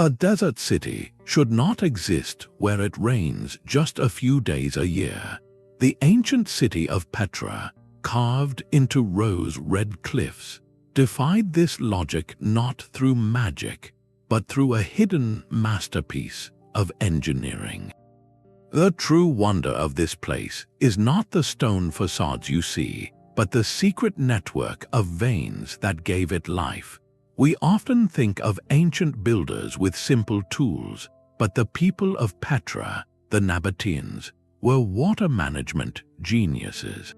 A desert city should not exist where it rains just a few days a year. The ancient city of Petra, carved into rose-red cliffs, defied this logic not through magic, but through a hidden masterpiece of engineering. The true wonder of this place is not the stone facades you see, but the secret network of veins that gave it life. We often think of ancient builders with simple tools, but the people of Petra, the Nabataeans, were water management geniuses.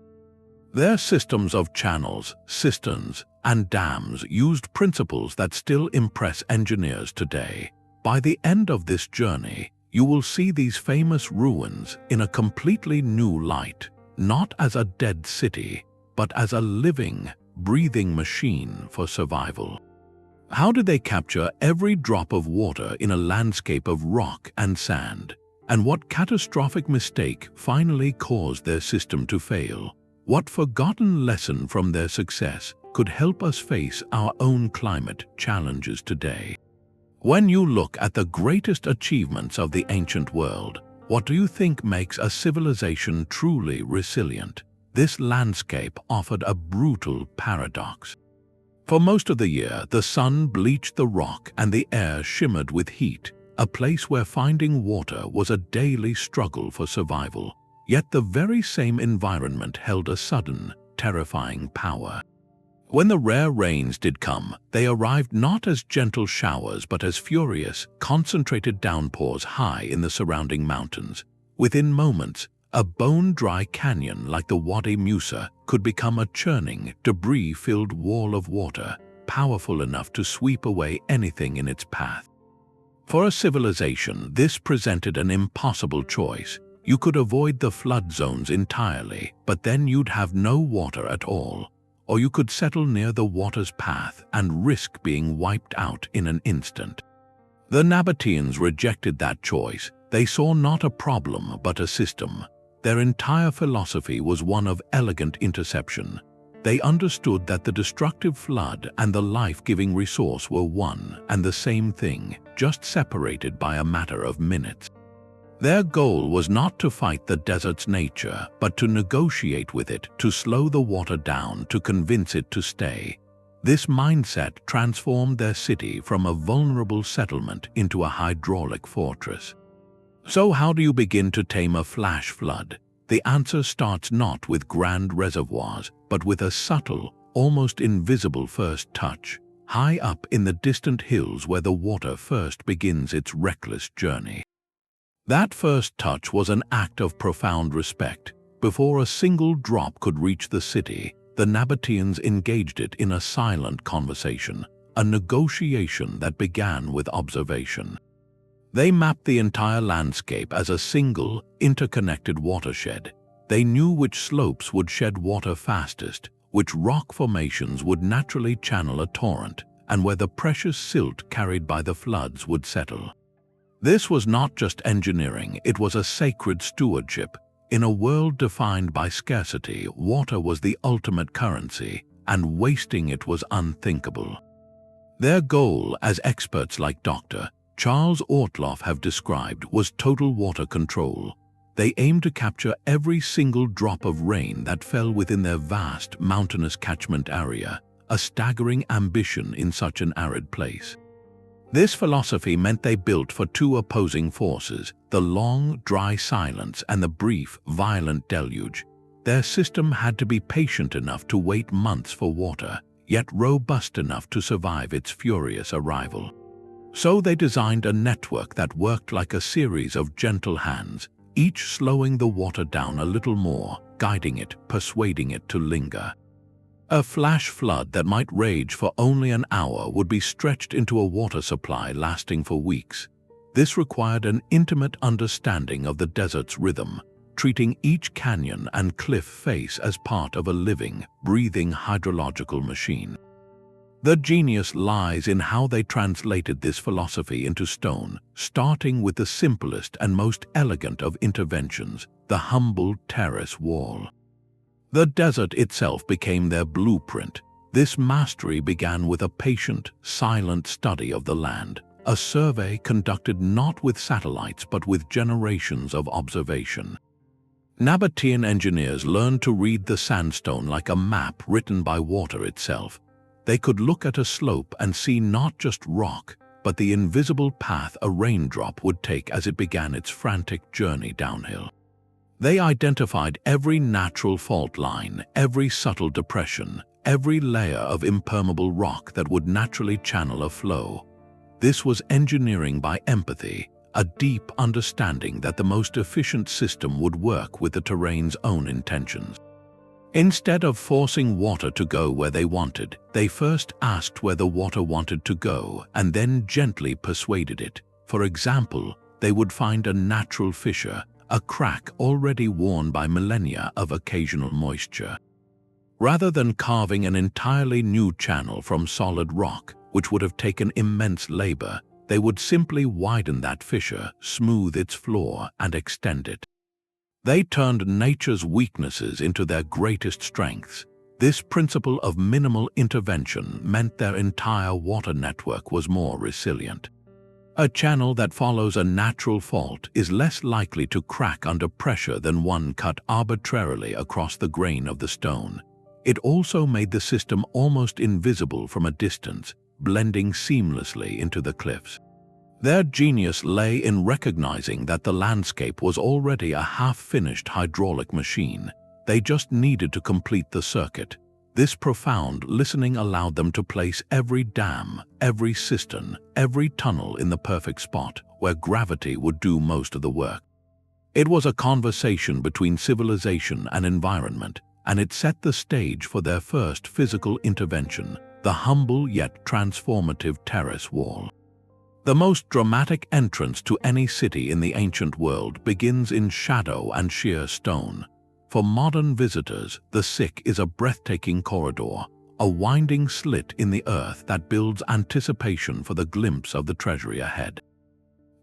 Their systems of channels, cisterns, and dams used principles that still impress engineers today. By the end of this journey, you will see these famous ruins in a completely new light, not as a dead city, but as a living, breathing machine for survival. How did they capture every drop of water in a landscape of rock and sand? And what catastrophic mistake finally caused their system to fail? What forgotten lesson from their success could help us face our own climate challenges today? When you look at the greatest achievements of the ancient world, what do you think makes a civilization truly resilient? This landscape offered a brutal paradox. For most of the year, the sun bleached the rock and the air shimmered with heat, a place where finding water was a daily struggle for survival. Yet the very same environment held a sudden, terrifying power. When the rare rains did come, they arrived not as gentle showers but as furious, concentrated downpours high in the surrounding mountains. Within moments, a bone-dry canyon like the Wadi Musa could become a churning, debris-filled wall of water, powerful enough to sweep away anything in its path. For a civilization, this presented an impossible choice. You could avoid the flood zones entirely, but then you'd have no water at all. Or you could settle near the water's path and risk being wiped out in an instant. The Nabataeans rejected that choice. They saw not a problem but a system. Their entire philosophy was one of elegant interception. They understood that the destructive flood and the life-giving resource were one and the same thing, just separated by a matter of minutes. Their goal was not to fight the desert's nature, but to negotiate with it, to slow the water down, to convince it to stay. This mindset transformed their city from a vulnerable settlement into a hydraulic fortress. So how do you begin to tame a flash flood? The answer starts not with grand reservoirs, but with a subtle, almost invisible first touch, high up in the distant hills where the water first begins its reckless journey. That first touch was an act of profound respect. Before a single drop could reach the city, the Nabataeans engaged it in a silent conversation, a negotiation that began with observation. They mapped the entire landscape as a single, interconnected watershed. They knew which slopes would shed water fastest, which rock formations would naturally channel a torrent, and where the precious silt carried by the floods would settle. This was not just engineering, it was a sacred stewardship. In a world defined by scarcity, water was the ultimate currency, and wasting it was unthinkable. Their goal, as experts like Dr. Charles Ortloff have described, was total water control. They aimed to capture every single drop of rain that fell within their vast mountainous catchment area, a staggering ambition in such an arid place. This philosophy meant they built for two opposing forces, the long, dry silence and the brief, violent deluge. Their system had to be patient enough to wait months for water, yet robust enough to survive its furious arrival. So they designed a network that worked like a series of gentle hands, each slowing the water down a little more, guiding it, persuading it to linger. A flash flood that might rage for only an hour would be stretched into a water supply lasting for weeks. This required an intimate understanding of the desert's rhythm, treating each canyon and cliff face as part of a living, breathing hydrological machine. The genius lies in how they translated this philosophy into stone, starting with the simplest and most elegant of interventions, the humble terrace wall. The desert itself became their blueprint. This mastery began with a patient, silent study of the land, a survey conducted not with satellites but with generations of observation. Nabataean engineers learned to read the sandstone like a map written by water itself. They could look at a slope and see not just rock, but the invisible path a raindrop would take as it began its frantic journey downhill. They identified every natural fault line, every subtle depression, every layer of impermeable rock that would naturally channel a flow. This was engineering by empathy, a deep understanding that the most efficient system would work with the terrain's own intentions. Instead of forcing water to go where they wanted, they first asked where the water wanted to go and then gently persuaded it. For example, they would find a natural fissure, a crack already worn by millennia of occasional moisture. Rather than carving an entirely new channel from solid rock, which would have taken immense labor, they would simply widen that fissure, smooth its floor, and extend it. They turned nature's weaknesses into their greatest strengths. This principle of minimal intervention meant their entire water network was more resilient. A channel that follows a natural fault is less likely to crack under pressure than one cut arbitrarily across the grain of the stone. It also made the system almost invisible from a distance, blending seamlessly into the cliffs. Their genius lay in recognizing that the landscape was already a half-finished hydraulic machine. They just needed to complete the circuit. This profound listening allowed them to place every dam, every cistern, every tunnel in the perfect spot where gravity would do most of the work. It was a conversation between civilization and environment, and it set the stage for their first physical intervention, the humble yet transformative terrace wall. The most dramatic entrance to any city in the ancient world begins in shadow and sheer stone. For modern visitors, the Sick is a breathtaking corridor, a winding slit in the earth that builds anticipation for the glimpse of the treasury ahead.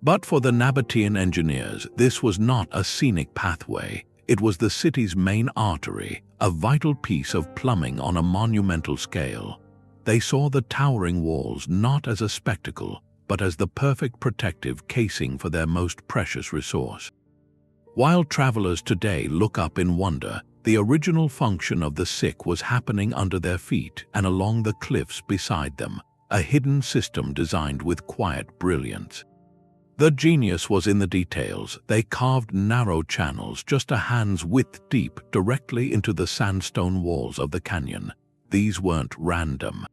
But for the Nabataean engineers, this was not a scenic pathway. It was the city's main artery, a vital piece of plumbing on a monumental scale. They saw the towering walls not as a spectacle, but as the perfect protective casing for their most precious resource. While travelers today look up in wonder, the original function of the Sick was happening under their feet and along the cliffs beside them, a hidden system designed with quiet brilliance. The genius was in the details. They carved narrow channels just a hand's width deep directly into the sandstone walls of the canyon. These weren't random.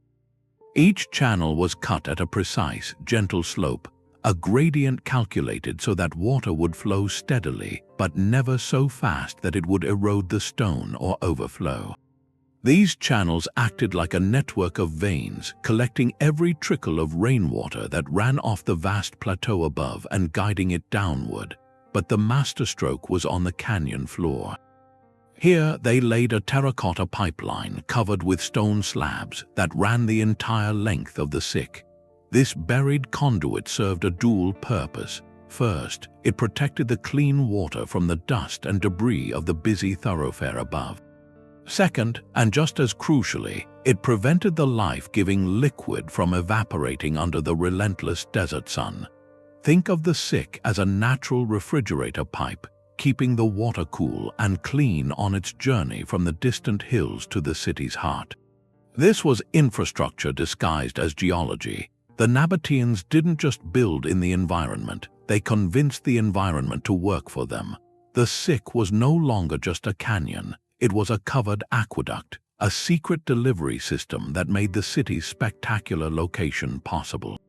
Each channel was cut at a precise, gentle slope, a gradient calculated so that water would flow steadily, but never so fast that it would erode the stone or overflow. These channels acted like a network of veins, collecting every trickle of rainwater that ran off the vast plateau above and guiding it downward. But the masterstroke was on the canyon floor. Here they laid a terracotta pipeline covered with stone slabs that ran the entire length of the Sick. This buried conduit served a dual purpose. First, it protected the clean water from the dust and debris of the busy thoroughfare above. Second, and just as crucially, it prevented the life-giving liquid from evaporating under the relentless desert sun. Think of the Sick as a natural refrigerator pipe, keeping the water cool and clean on its journey from the distant hills to the city's heart. This was infrastructure disguised as geology. The Nabataeans didn't just build in the environment, they convinced the environment to work for them. The Sick was no longer just a canyon, it was a covered aqueduct, a secret delivery system that made the city's spectacular location possible.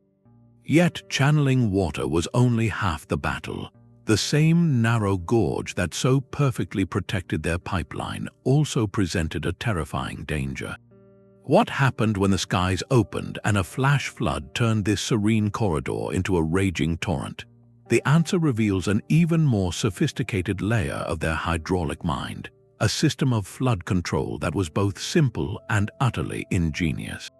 Yet channeling water was only half the battle. The same narrow gorge that so perfectly protected their pipeline also presented a terrifying danger. What happened when the skies opened and a flash flood turned this serene corridor into a raging torrent? The answer reveals an even more sophisticated layer of their hydraulic mind, a system of flood control that was both simple and utterly ingenious.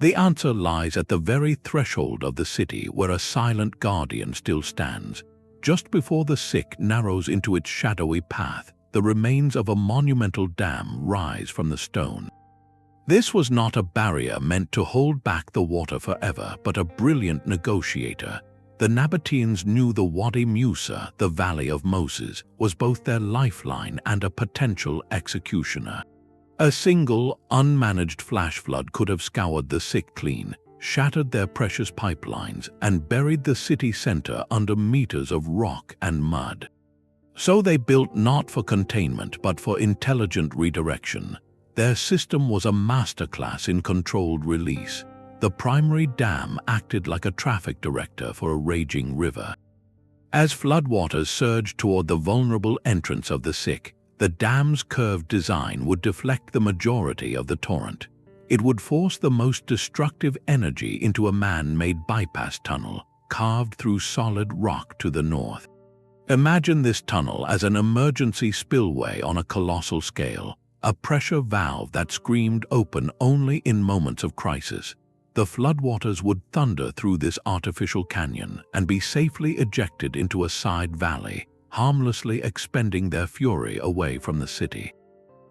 The answer lies at the very threshold of the city where a silent guardian still stands. Just before the Sick narrows into its shadowy path, the remains of a monumental dam rise from the stone. This was not a barrier meant to hold back the water forever, but a brilliant negotiator. The Nabataeans knew the Wadi Musa, the Valley of Moses, was both their lifeline and a potential executioner. A single, unmanaged flash flood could have scoured the sick clean, shattered their precious pipelines, and buried the city center under meters of rock and mud. So they built not for containment but for intelligent redirection. Their system was a masterclass in controlled release. The primary dam acted like a traffic director for a raging river. As floodwaters surged toward the vulnerable entrance of the sick, the dam's curved design would deflect the majority of the torrent. It would force the most destructive energy into a man-made bypass tunnel, carved through solid rock to the north. Imagine this tunnel as an emergency spillway on a colossal scale, a pressure valve that screamed open only in moments of crisis. The floodwaters would thunder through this artificial canyon and be safely ejected into a side valley, harmlessly expending their fury away from the city.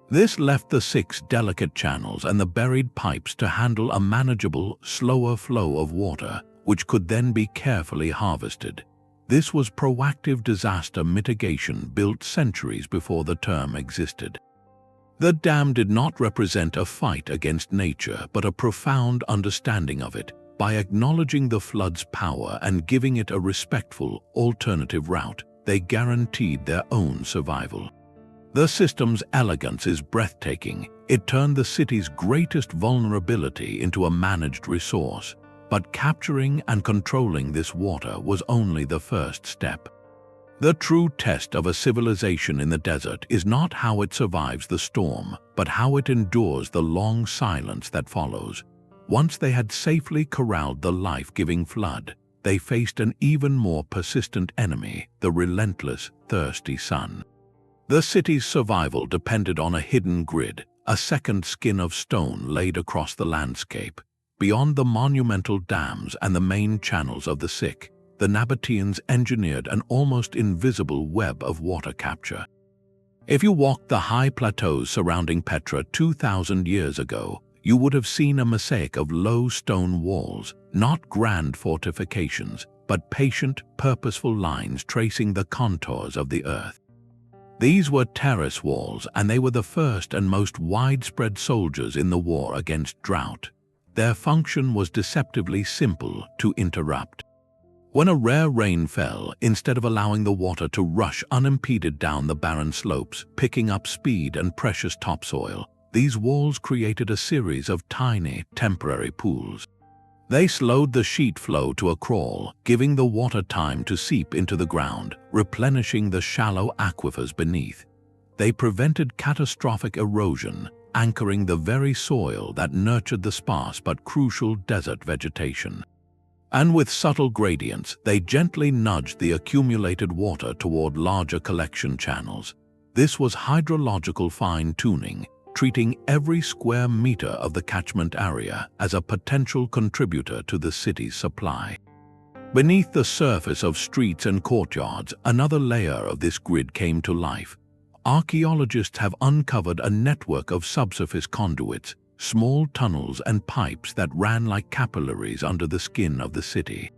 This left the 6 delicate channels and the buried pipes to handle a manageable, slower flow of water, which could then be carefully harvested. This was proactive disaster mitigation built centuries before the term existed. The dam did not represent a fight against nature, but a profound understanding of it. By acknowledging the flood's power and giving it a respectful, alternative route, they guaranteed their own survival. The system's elegance is breathtaking. It turned the city's greatest vulnerability into a managed resource. But capturing and controlling this water was only the first step. The true test of a civilization in the desert is not how it survives the storm, but how it endures the long silence that follows. Once they had safely corralled the life-giving flood, they faced an even more persistent enemy, the relentless, thirsty sun. The city's survival depended on a hidden grid, a second skin of stone laid across the landscape. Beyond the monumental dams and the main channels of the sick, the Nabataeans engineered an almost invisible web of water capture. If you walked the high plateaus surrounding Petra 2,000 years ago, you would have seen a mosaic of low stone walls, not grand fortifications, but patient, purposeful lines tracing the contours of the earth. These were terrace walls, and they were the first and most widespread soldiers in the war against drought. Their function was deceptively simple: to interrupt. When a rare rain fell, instead of allowing the water to rush unimpeded down the barren slopes, picking up speed and precious topsoil, these walls created a series of tiny, temporary pools. They slowed the sheet flow to a crawl, giving the water time to seep into the ground, replenishing the shallow aquifers beneath. They prevented catastrophic erosion, anchoring the very soil that nurtured the sparse but crucial desert vegetation. And with subtle gradients, they gently nudged the accumulated water toward larger collection channels. This was hydrological fine-tuning, treating every square meter of the catchment area as a potential contributor to the city's supply. Beneath the surface of streets and courtyards, another layer of this grid came to life. Archaeologists have uncovered a network of subsurface conduits, small tunnels and pipes that ran like capillaries under the skin of the city.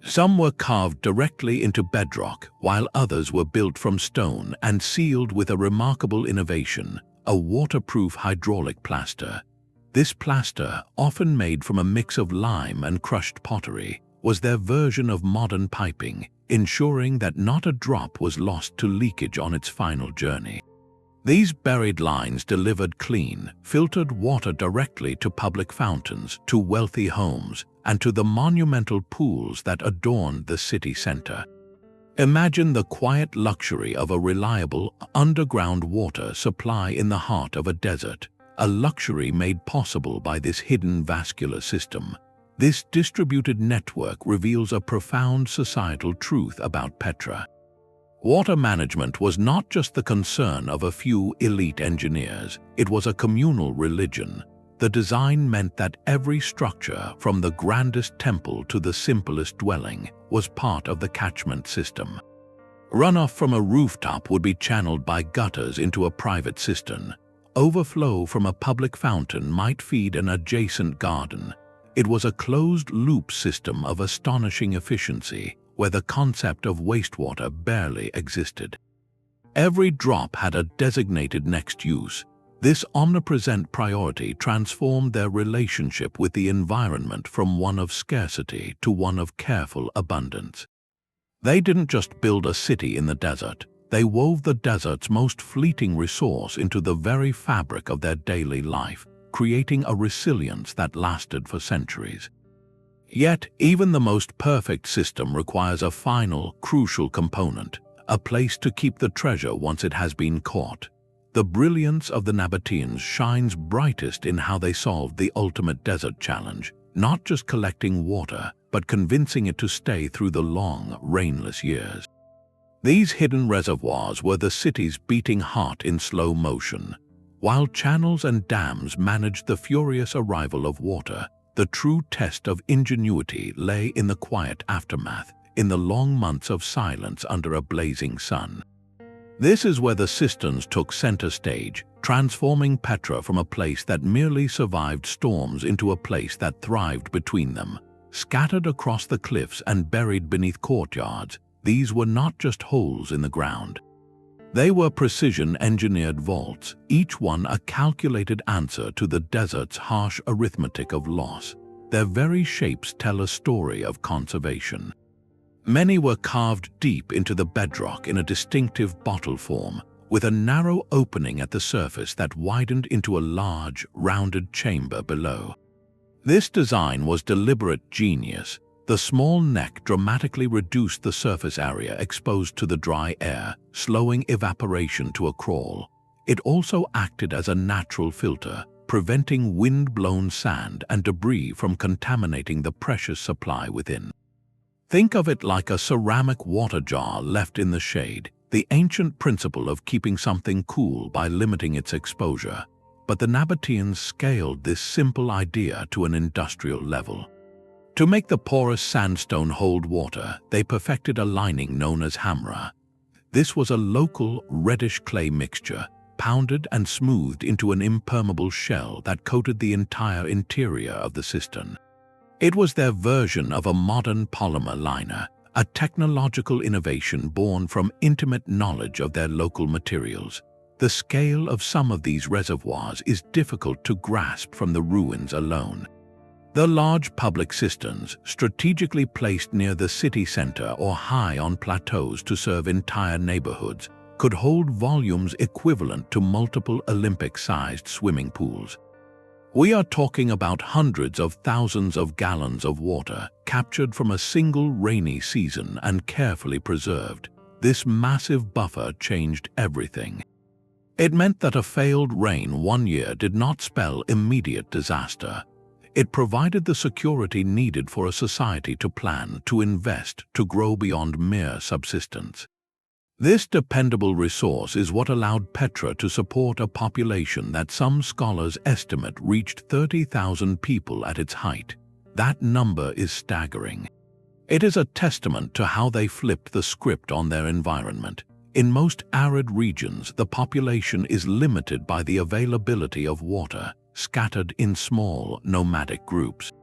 Some were carved directly into bedrock, while others were built from stone and sealed with a remarkable innovation: a waterproof hydraulic plaster. This plaster, often made from a mix of lime and crushed pottery, was their version of modern piping, ensuring that not a drop was lost to leakage on its final journey. These buried lines delivered clean, filtered water directly to public fountains, to wealthy homes, and to the monumental pools that adorned the city center. Imagine the quiet luxury of a reliable, underground water supply in the heart of a desert, a luxury made possible by this hidden vascular system. This distributed network reveals a profound societal truth about Petra. Water management was not just the concern of a few elite engineers, it was a communal religion. The design meant that every structure, from the grandest temple to the simplest dwelling, was part of the catchment system. Runoff from a rooftop would be channeled by gutters into a private cistern. Overflow from a public fountain might feed an adjacent garden. It was a closed-loop system of astonishing efficiency, where the concept of wastewater barely existed. Every drop had a designated next use. This omnipresent priority transformed their relationship with the environment from one of scarcity to one of careful abundance. They didn't just build a city in the desert. They wove the desert's most fleeting resource into the very fabric of their daily life, creating a resilience that lasted for centuries. Yet, even the most perfect system requires a final, crucial component, a place to keep the treasure once it has been caught. The brilliance of the Nabataeans shines brightest in how they solved the ultimate desert challenge, not just collecting water, but convincing it to stay through the long, rainless years. These hidden reservoirs were the city's beating heart in slow motion. While channels and dams managed the furious arrival of water, the true test of ingenuity lay in the quiet aftermath, in the long months of silence under a blazing sun. This is where the Cisterns took center stage, transforming Petra from a place that merely survived storms into a place that thrived between them. Scattered across the cliffs and buried beneath courtyards, these were not just holes in the ground. They were precision-engineered vaults, each one a calculated answer to the desert's harsh arithmetic of loss. Their very shapes tell a story of conservation. Many were carved deep into the bedrock in a distinctive bottle form, with a narrow opening at the surface that widened into a large, rounded chamber below. This design was deliberate genius. The small neck dramatically reduced the surface area exposed to the dry air, slowing evaporation to a crawl. It also acted as a natural filter, preventing wind-blown sand and debris from contaminating the precious supply within. Think of it like a ceramic water jar left in the shade, the ancient principle of keeping something cool by limiting its exposure. But the Nabataeans scaled this simple idea to an industrial level. To make the porous sandstone hold water, they perfected a lining known as hamra. This was a local, reddish clay mixture, pounded and smoothed into an impermeable shell that coated the entire interior of the cistern. It was their version of a modern polymer liner, a technological innovation born from intimate knowledge of their local materials. The scale of some of these reservoirs is difficult to grasp from the ruins alone. The large public cisterns, strategically placed near the city center or high on plateaus to serve entire neighborhoods, could hold volumes equivalent to multiple Olympic-sized swimming pools. We are talking about hundreds of thousands of gallons of water captured from a single rainy season and carefully preserved. This massive buffer changed everything. It meant that a failed rain one year did not spell immediate disaster. It provided the security needed for a society to plan, to invest, to grow beyond mere subsistence. This dependable resource is what allowed Petra to support a population that some scholars estimate reached 30,000 people at its height. That number is staggering. It is a testament to how they flipped the script on their environment. In most arid regions, the population is limited by the availability of water, scattered in small, nomadic groups.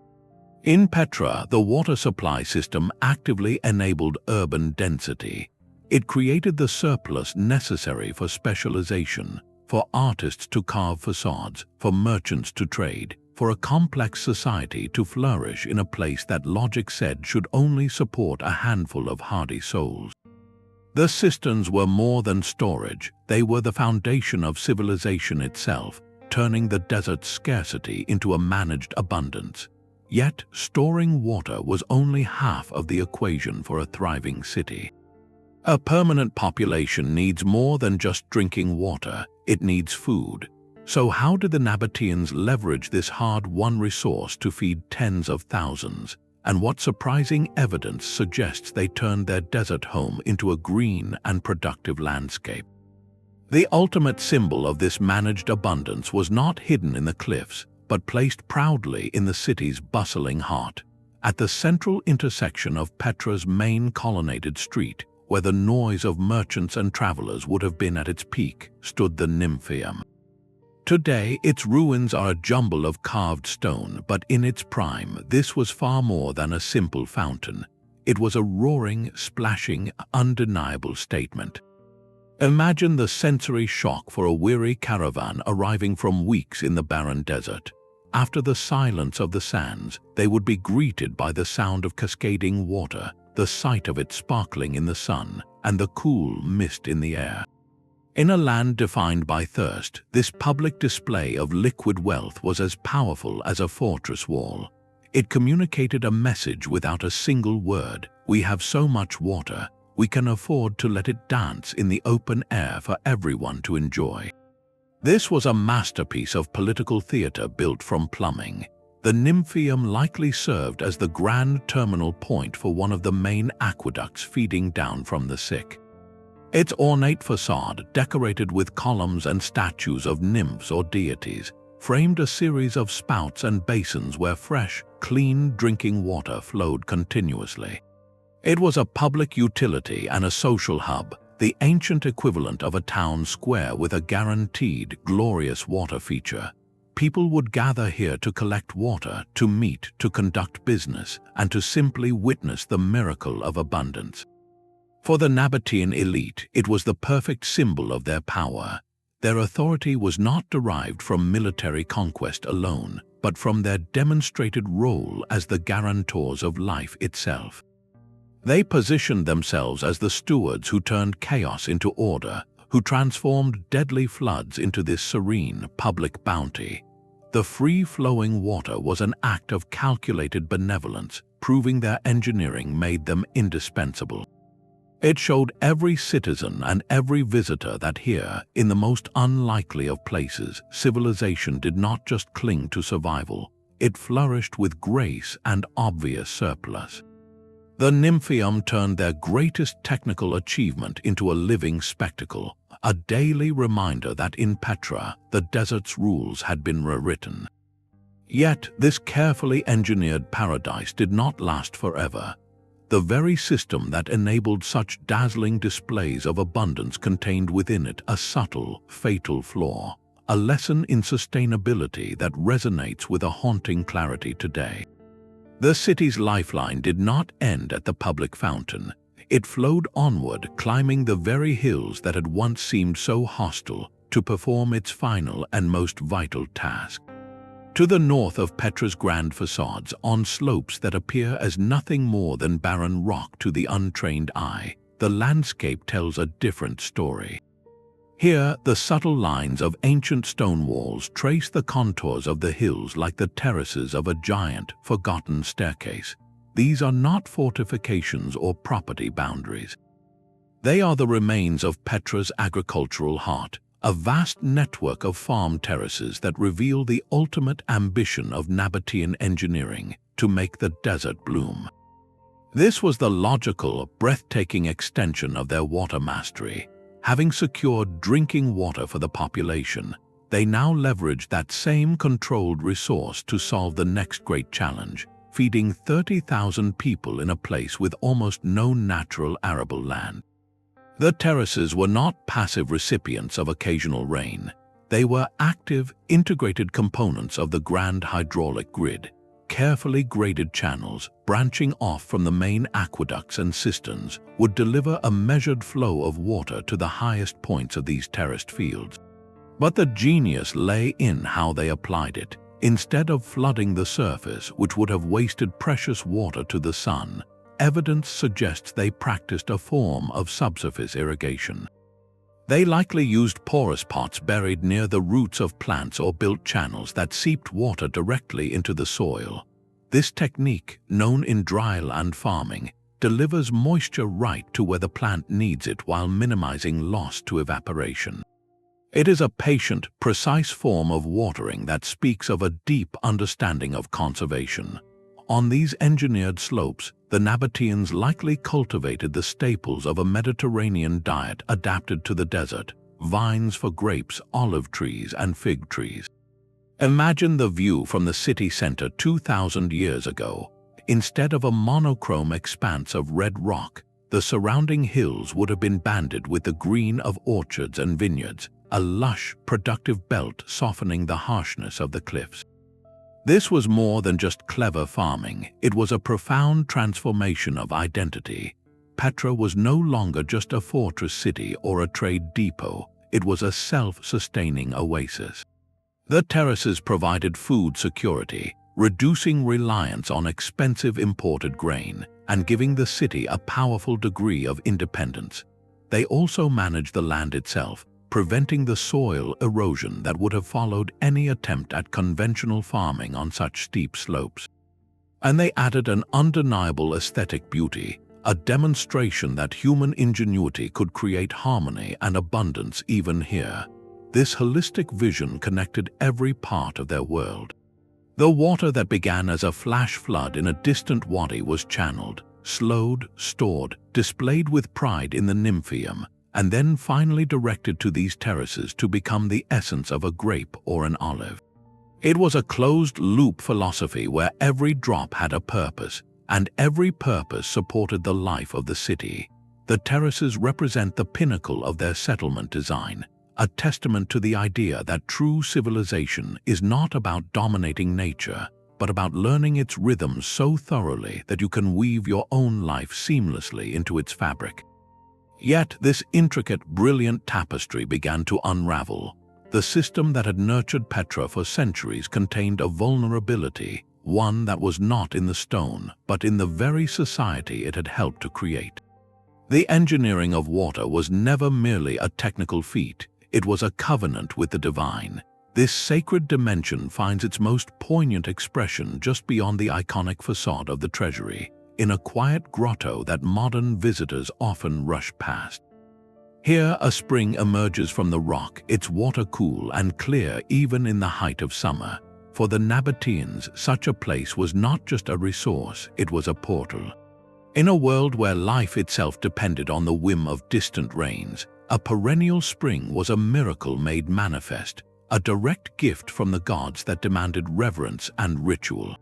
In Petra, the water supply system actively enabled urban density. It created the surplus necessary for specialization, for artists to carve facades, for merchants to trade, for a complex society to flourish in a place that logic said should only support a handful of hardy souls. The cisterns were more than storage. They were the foundation of civilization itself, turning the desert's scarcity into a managed abundance. Yet, storing water was only half of the equation for a thriving city. A permanent population needs more than just drinking water, it needs food. So how did the Nabataeans leverage this hard-won resource to feed tens of thousands? And what surprising evidence suggests they turned their desert home into a green and productive landscape? The ultimate symbol of this managed abundance was not hidden in the cliffs, but placed proudly in the city's bustling heart. At the central intersection of Petra's main colonnaded street, where the noise of merchants and travelers would have been at its peak, stood the Nymphaeum. Today, its ruins are a jumble of carved stone, but in its prime, this was far more than a simple fountain. It was a roaring, splashing, undeniable statement. Imagine the sensory shock for a weary caravan arriving from weeks in the barren desert. After the silence of the sands, they would be greeted by the sound of cascading water, the sight of it sparkling in the sun, and the cool mist in the air. In a land defined by thirst, this public display of liquid wealth was as powerful as a fortress wall. It communicated a message without a single word. We have so much water, we can afford to let it dance in the open air for everyone to enjoy. This was a masterpiece of political theater built from plumbing. The Nymphaeum likely served as the grand terminal point for one of the main aqueducts feeding down from the Sick. Its ornate facade, decorated with columns and statues of nymphs or deities, framed a series of spouts and basins where fresh, clean drinking water flowed continuously. It was a public utility and a social hub, the ancient equivalent of a town square with a guaranteed, glorious water feature. People would gather here to collect water, to meet, to conduct business, and to simply witness the miracle of abundance. For the Nabataean elite, it was the perfect symbol of their power. Their authority was not derived from military conquest alone, but from their demonstrated role as the guarantors of life itself. They positioned themselves as the stewards who turned chaos into order, who transformed deadly floods into this serene public bounty. The free-flowing water was an act of calculated benevolence, proving their engineering made them indispensable. It showed every citizen and every visitor that here, in the most unlikely of places, civilization did not just cling to survival, it flourished with grace and obvious surplus. The Nymphaeum turned their greatest technical achievement into a living spectacle, a daily reminder that in Petra, the desert's rules had been rewritten. Yet, this carefully engineered paradise did not last forever. The very system that enabled such dazzling displays of abundance contained within it a subtle, fatal flaw, a lesson in sustainability that resonates with a haunting clarity today. The city's lifeline did not end at the public fountain. It flowed onward, climbing the very hills that had once seemed so hostile, to perform its final and most vital task. To the north of Petra's grand facades, on slopes that appear as nothing more than barren rock to the untrained eye, the landscape tells a different story. Here, the subtle lines of ancient stone walls trace the contours of the hills like the terraces of a giant, forgotten staircase. These are not fortifications or property boundaries. They are the remains of Petra's agricultural heart, a vast network of farm terraces that reveal the ultimate ambition of Nabataean engineering, to make the desert bloom. This was the logical, breathtaking extension of their water mastery. Having secured drinking water for the population, they now leveraged that same controlled resource to solve the next great challenge, feeding 30,000 people in a place with almost no natural arable land. The terraces were not passive recipients of occasional rain. They were active, integrated components of the grand hydraulic grid. Carefully graded channels, branching off from the main aqueducts and cisterns, would deliver a measured flow of water to the highest points of these terraced fields. But the genius lay in how they applied it. Instead of flooding the surface, which would have wasted precious water to the sun, evidence suggests they practiced a form of subsurface irrigation. They likely used porous pots buried near the roots of plants or built channels that seeped water directly into the soil. This technique, known in dryland farming, delivers moisture right to where the plant needs it while minimizing loss to evaporation. It is a patient, precise form of watering that speaks of a deep understanding of conservation. On these engineered slopes, the Nabataeans likely cultivated the staples of a Mediterranean diet adapted to the desert: vines for grapes, olive trees, and fig trees. Imagine the view from the city center 2,000 years ago. Instead of a monochrome expanse of red rock, the surrounding hills would have been banded with the green of orchards and vineyards, a lush, productive belt softening the harshness of the cliffs. This was more than just clever farming, it was a profound transformation of identity. Petra was no longer just a fortress city or a trade depot, it was a self-sustaining oasis. The terraces provided food security, reducing reliance on expensive imported grain and giving the city a powerful degree of independence. They also managed the land itself, preventing the soil erosion that would have followed any attempt at conventional farming on such steep slopes. And they added an undeniable aesthetic beauty, a demonstration that human ingenuity could create harmony and abundance even here. This holistic vision connected every part of their world. The water that began as a flash flood in a distant wadi was channeled, slowed, stored, displayed with pride in the Nymphaeum, and then finally directed to these terraces to become the essence of a grape or an olive. It was a closed-loop philosophy where every drop had a purpose, and every purpose supported the life of the city. The terraces represent the pinnacle of their settlement design, a testament to the idea that true civilization is not about dominating nature, but about learning its rhythms so thoroughly that you can weave your own life seamlessly into its fabric. Yet this intricate, brilliant tapestry began to unravel. The system that had nurtured Petra for centuries contained a vulnerability, one that was not in the stone, but in the very society it had helped to create. The engineering of water was never merely a technical feat, it was a covenant with the divine. This sacred dimension finds its most poignant expression just beyond the iconic facade of the treasury, in a quiet grotto that modern visitors often rush past. Here a spring emerges from the rock, its water cool and clear even in the height of summer. For the Nabataeans, such a place was not just a resource, it was a portal. In a world where life itself depended on the whim of distant rains, a perennial spring was a miracle made manifest, a direct gift from the gods that demanded reverence and ritual.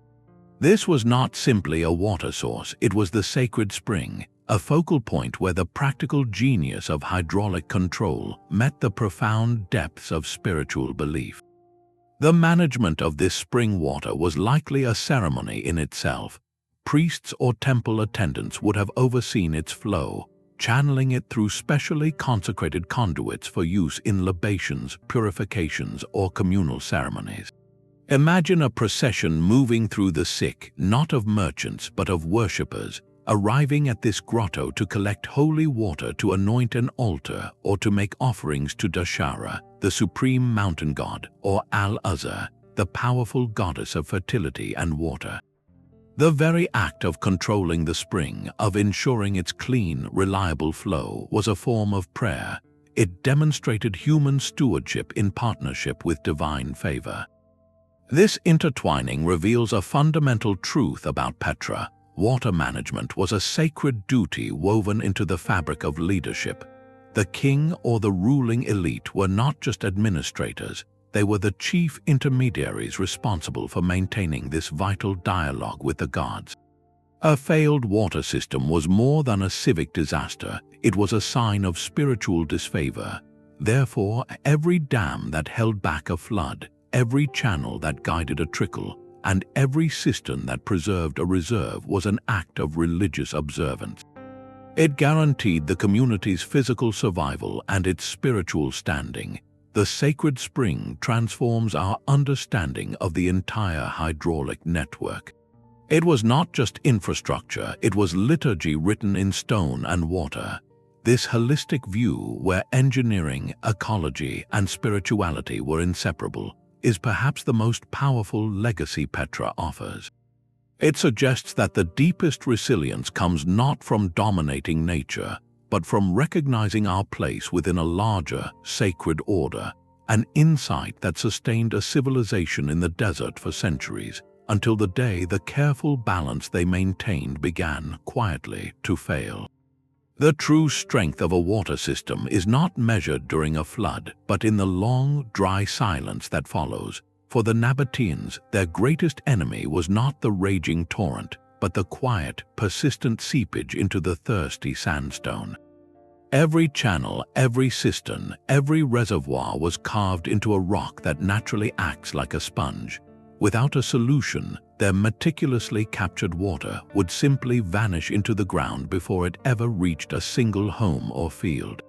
This was not simply a water source, it was the sacred spring, a focal point where the practical genius of hydraulic control met the profound depths of spiritual belief. The management of this spring water was likely a ceremony in itself. Priests or temple attendants would have overseen its flow, channeling it through specially consecrated conduits for use in libations, purifications, or communal ceremonies. Imagine a procession moving through the sick, not of merchants but of worshippers, arriving at this grotto to collect holy water to anoint an altar or to make offerings to Dashara, the supreme mountain god, or Al-Azhar, the powerful goddess of fertility and water. The very act of controlling the spring, of ensuring its clean, reliable flow, was a form of prayer. It demonstrated human stewardship in partnership with divine favor. This intertwining reveals a fundamental truth about Petra. Water management was a sacred duty woven into the fabric of leadership. The king or the ruling elite were not just administrators, they were the chief intermediaries responsible for maintaining this vital dialogue with the gods. A failed water system was more than a civic disaster, it was a sign of spiritual disfavor. Therefore, every dam that held back a flood, every channel that guided a trickle, and every cistern that preserved a reserve was an act of religious observance. It guaranteed the community's physical survival and its spiritual standing. The sacred spring transforms our understanding of the entire hydraulic network. It was not just infrastructure, it was liturgy written in stone and water. This holistic view, where engineering, ecology, and spirituality were inseparable, is perhaps the most powerful legacy Petra offers. It suggests that the deepest resilience comes not from dominating nature, but from recognizing our place within a larger, sacred order, an insight that sustained a civilization in the desert for centuries, until the day the careful balance they maintained began, quietly, to fail. The true strength of a water system is not measured during a flood, but in the long, dry silence that follows. For the Nabataeans, their greatest enemy was not the raging torrent, but the quiet, persistent seepage into the thirsty sandstone. Every channel, every cistern, every reservoir was carved into a rock that naturally acts like a sponge. Without a solution, their meticulously captured water would simply vanish into the ground before it ever reached a single home or field.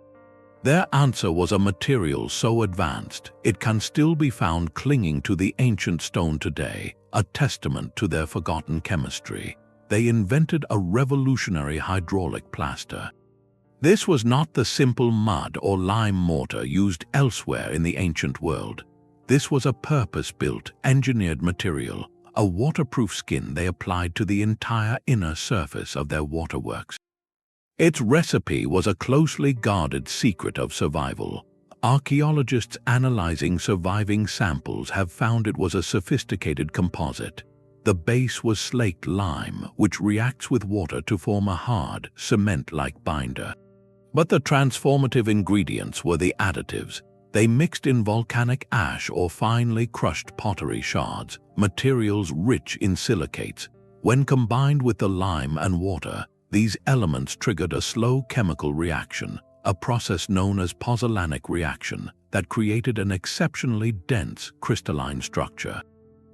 Their answer was a material so advanced it can still be found clinging to the ancient stone today, a testament to their forgotten chemistry. They invented a revolutionary hydraulic plaster. This was not the simple mud or lime mortar used elsewhere in the ancient world. This was a purpose-built, engineered material, a waterproof skin they applied to the entire inner surface of their waterworks. Its recipe was a closely guarded secret of survival. Archaeologists analyzing surviving samples have found it was a sophisticated composite. The base was slaked lime, which reacts with water to form a hard, cement-like binder. But the transformative ingredients were the additives. They mixed in volcanic ash or finely crushed pottery shards, materials rich in silicates. When combined with the lime and water, these elements triggered a slow chemical reaction, a process known as pozzolanic reaction, that created an exceptionally dense crystalline structure.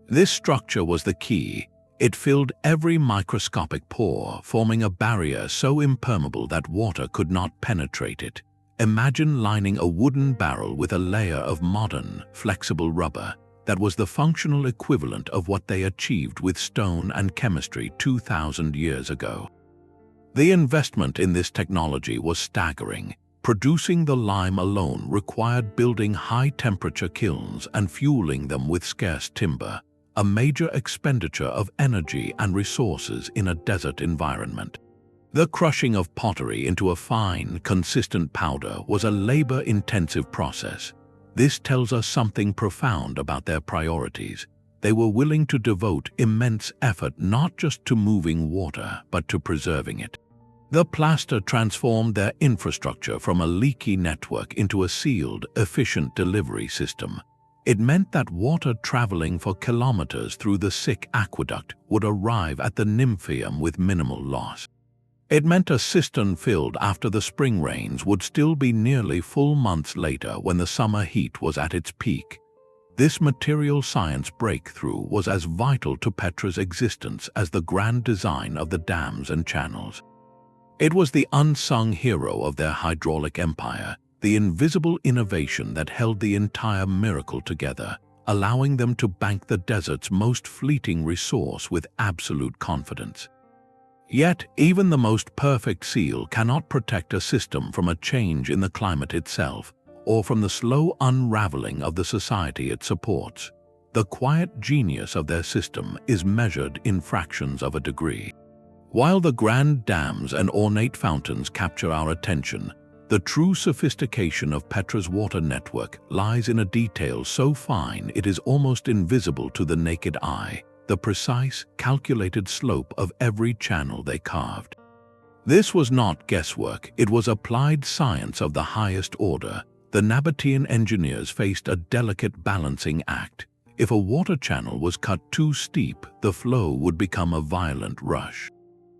This structure was the key. It filled every microscopic pore, forming a barrier so impermeable that water could not penetrate it. Imagine lining a wooden barrel with a layer of modern, flexible rubber. That was the functional equivalent of what they achieved with stone and chemistry 2,000 years ago. The investment in this technology was staggering. Producing the lime alone required building high-temperature kilns and fueling them with scarce timber, a major expenditure of energy and resources in a desert environment. The crushing of pottery into a fine, consistent powder was a labor-intensive process. This tells us something profound about their priorities. They were willing to devote immense effort not just to moving water, but to preserving it. The plaster transformed their infrastructure from a leaky network into a sealed, efficient delivery system. It meant that water traveling for kilometers through the thick aqueduct would arrive at the Nymphaeum with minimal loss. It meant a cistern filled after the spring rains would still be nearly full months later when the summer heat was at its peak. This material science breakthrough was as vital to Petra's existence as the grand design of the dams and channels. It was the unsung hero of their hydraulic empire, the invisible innovation that held the entire miracle together, allowing them to bank the desert's most fleeting resource with absolute confidence. Yet, even the most perfect seal cannot protect a system from a change in the climate itself, or from the slow unraveling of the society it supports. The quiet genius of their system is measured in fractions of a degree. While the grand dams and ornate fountains capture our attention, the true sophistication of Petra's water network lies in a detail so fine it is almost invisible to the naked eye: the precise, calculated slope of every channel they carved. This was not guesswork, it was applied science of the highest order. The Nabataean engineers faced a delicate balancing act. If a water channel was cut too steep, the flow would become a violent rush.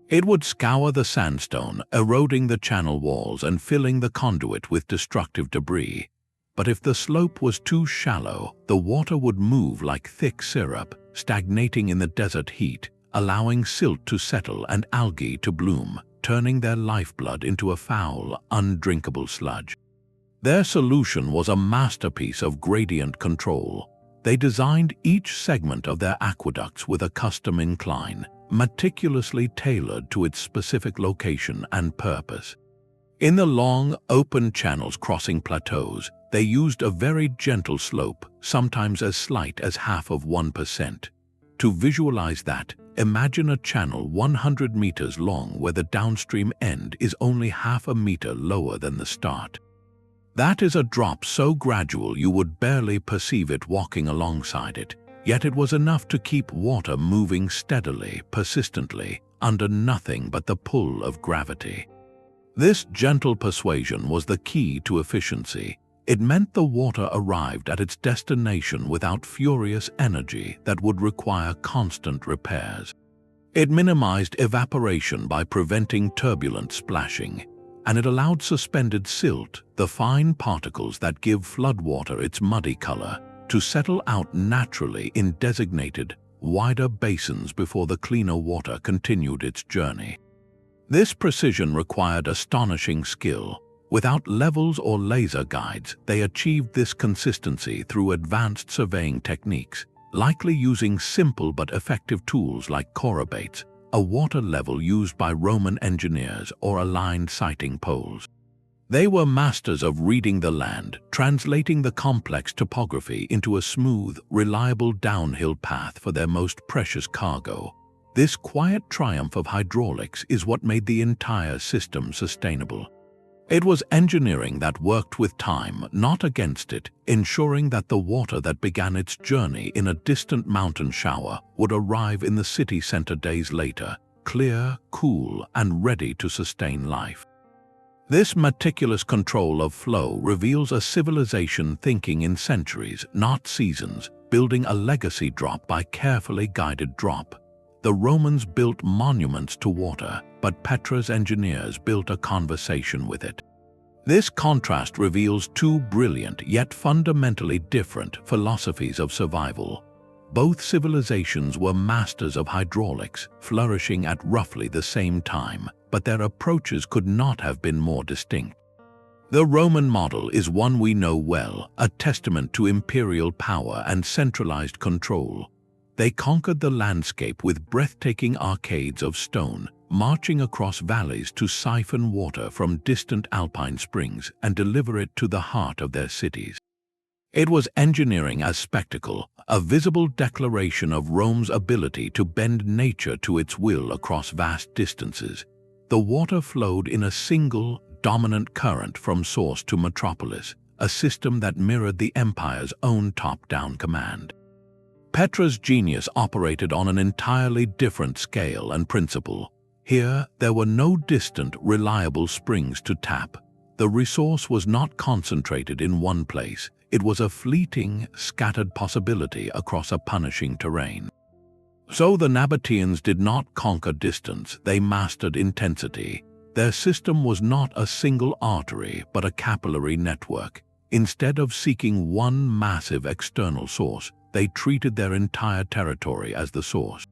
It would scour the sandstone, eroding the channel walls and filling the conduit with destructive debris. But if the slope was too shallow, the water would move like thick syrup, stagnating in the desert heat, allowing silt to settle and algae to bloom, turning their lifeblood into a foul, undrinkable sludge. Their solution was a masterpiece of gradient control. They designed each segment of their aqueducts with a custom incline, meticulously tailored to its specific location and purpose. In the long, open channels crossing plateaus, they used a very gentle slope, sometimes as slight as 0.5%. To visualize that, imagine a channel 100 meters long where the downstream end is only 0.5 meter lower than the start. That is a drop so gradual you would barely perceive it walking alongside it, yet it was enough to keep water moving steadily, persistently, under nothing but the pull of gravity. This gentle persuasion was the key to efficiency. It meant the water arrived at its destination without furious energy that would require constant repairs. It minimized evaporation by preventing turbulent splashing. and it allowed suspended silt, the fine particles that give floodwater its muddy color, to settle out naturally in designated, wider basins before the cleaner water continued its journey. This precision required astonishing skill. Without levels or laser guides, they achieved this consistency through advanced surveying techniques, likely using simple but effective tools like chorobates, a water level used by Roman engineers, or aligned sighting poles. They were masters of reading the land, translating the complex topography into a smooth, reliable downhill path for their most precious cargo. This quiet triumph of hydraulics is what made the entire system sustainable. It was engineering that worked with time, not against it, ensuring that the water that began its journey in a distant mountain shower would arrive in the city center days later, clear, cool, and ready to sustain life. This meticulous control of flow reveals a civilization thinking in centuries, not seasons, building a legacy drop by carefully guided drop. The Romans built monuments to water, but Petra's engineers built a conversation with it. This contrast reveals two brilliant yet fundamentally different philosophies of survival. Both civilizations were masters of hydraulics, flourishing at roughly the same time, but their approaches could not have been more distinct. The Roman model is one we know well, a testament to imperial power and centralized control. They conquered the landscape with breathtaking arcades of stone, marching across valleys to siphon water from distant alpine springs and deliver it to the heart of their cities. It was engineering as spectacle, a visible declaration of Rome's ability to bend nature to its will across vast distances. The water flowed in a single, dominant current from source to metropolis, a system that mirrored the empire's own top-down command. Petra's genius operated on an entirely different scale and principle. Here, there were no distant, reliable springs to tap. The resource was not concentrated in one place. It was a fleeting, scattered possibility across a punishing terrain. So the Nabataeans did not conquer distance, they mastered intensity. Their system was not a single artery, but a capillary network. Instead of seeking one massive external source, they treated their entire territory as the source.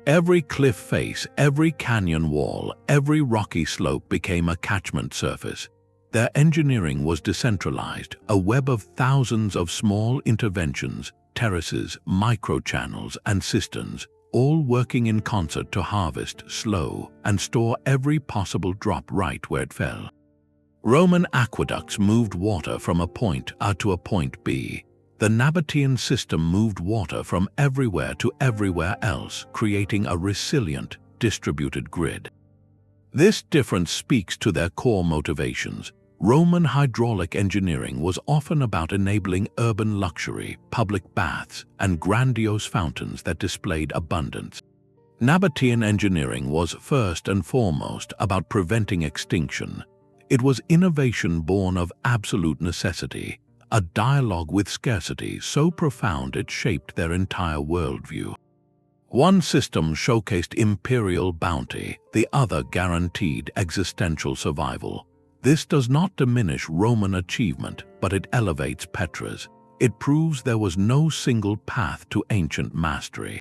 Every cliff face, every canyon wall, every rocky slope became a catchment surface. Their engineering was decentralized, a web of thousands of small interventions, terraces, microchannels, and cisterns, all working in concert to harvest, slow, and store every possible drop right where it fell. Roman aqueducts moved water from a point A to a point B. The Nabataean system moved water from everywhere to everywhere else, creating a resilient, distributed grid. This difference speaks to their core motivations. Roman hydraulic engineering was often about enabling urban luxury, public baths, and grandiose fountains that displayed abundance. Nabataean engineering was first and foremost about preventing extinction. It was innovation born of absolute necessity, a dialogue with scarcity so profound it shaped their entire worldview. One system showcased imperial bounty, the other guaranteed existential survival. This does not diminish Roman achievement, but it elevates Petra's. It proves there was no single path to ancient mastery.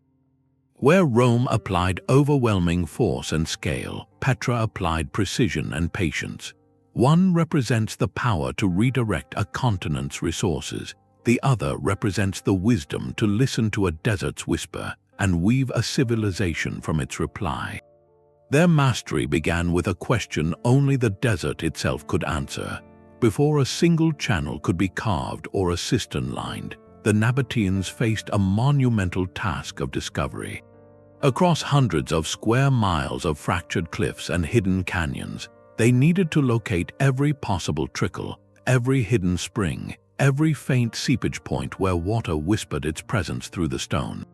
Where Rome applied overwhelming force and scale, Petra applied precision and patience. One represents the power to redirect a continent's resources. The other represents the wisdom to listen to a desert's whisper and weave a civilization from its reply. Their mastery began with a question only the desert itself could answer. Before a single channel could be carved or a cistern lined, the Nabataeans faced a monumental task of discovery. Across hundreds of square miles of fractured cliffs and hidden canyons, they needed to locate every possible trickle, every hidden spring, every faint seepage point where water whispered its presence through the stone.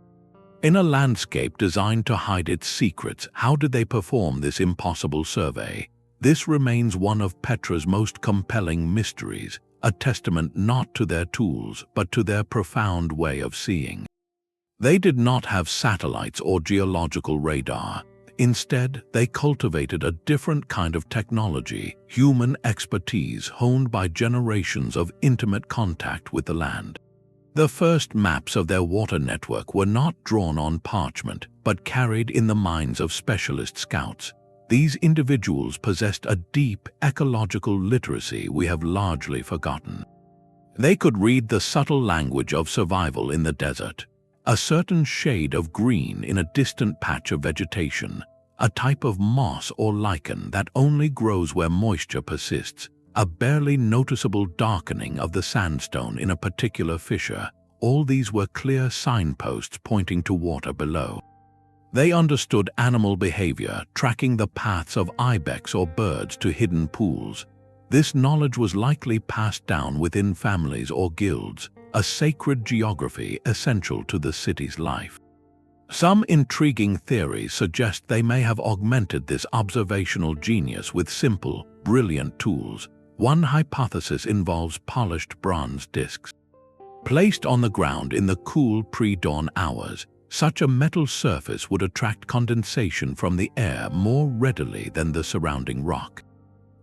In a landscape designed to hide its secrets, how did they perform this impossible survey? This remains one of Petra's most compelling mysteries, a testament not to their tools, but to their profound way of seeing. They did not have satellites or geological radar. Instead, they cultivated a different kind of technology, human expertise honed by generations of intimate contact with the land. The first maps of their water network were not drawn on parchment, but carried in the minds of specialist scouts. These individuals possessed a deep ecological literacy we have largely forgotten. They could read the subtle language of survival in the desert, a certain shade of green in a distant patch of vegetation, a type of moss or lichen that only grows where moisture persists, a barely noticeable darkening of the sandstone in a particular fissure. All these were clear signposts pointing to water below. They understood animal behavior, tracking the paths of ibex or birds to hidden pools. This knowledge was likely passed down within families or guilds, a sacred geography essential to the city's life. Some intriguing theories suggest they may have augmented this observational genius with simple, brilliant tools. One hypothesis involves polished bronze discs. Placed on the ground in the cool pre-dawn hours, such a metal surface would attract condensation from the air more readily than the surrounding rock.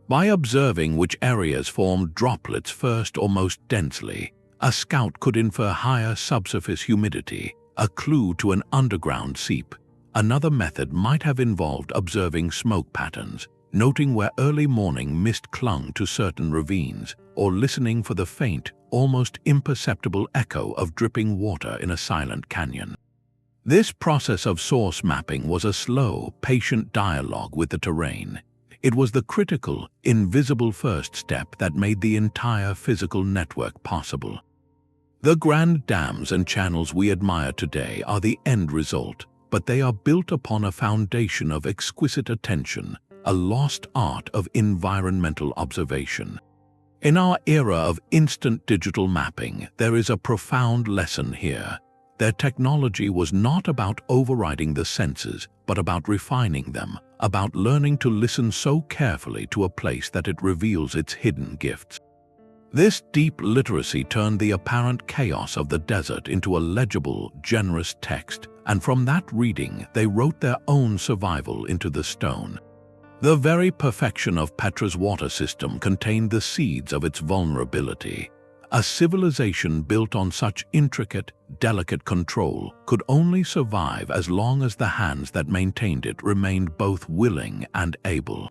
By observing which areas formed droplets first or most densely, a scout could infer higher subsurface humidity, a clue to an underground seep. Another method might have involved observing smoke patterns, noting where early morning mist clung to certain ravines, or listening for the faint, almost imperceptible echo of dripping water in a silent canyon. This process of source mapping was a slow, patient dialogue with the terrain. It was the critical, invisible first step that made the entire physical network possible. The grand dams and channels we admire today are the end result, but they are built upon a foundation of exquisite attention, a lost art of environmental observation. In our era of instant digital mapping, there is a profound lesson here. Their technology was not about overriding the senses, but about refining them, about learning to listen so carefully to a place that it reveals its hidden gifts. This deep literacy turned the apparent chaos of the desert into a legible, generous text, and from that reading they wrote their own survival into the stone. The very perfection of Petra's water system contained the seeds of its vulnerability. A civilization built on such intricate, delicate control could only survive as long as the hands that maintained it remained both willing and able.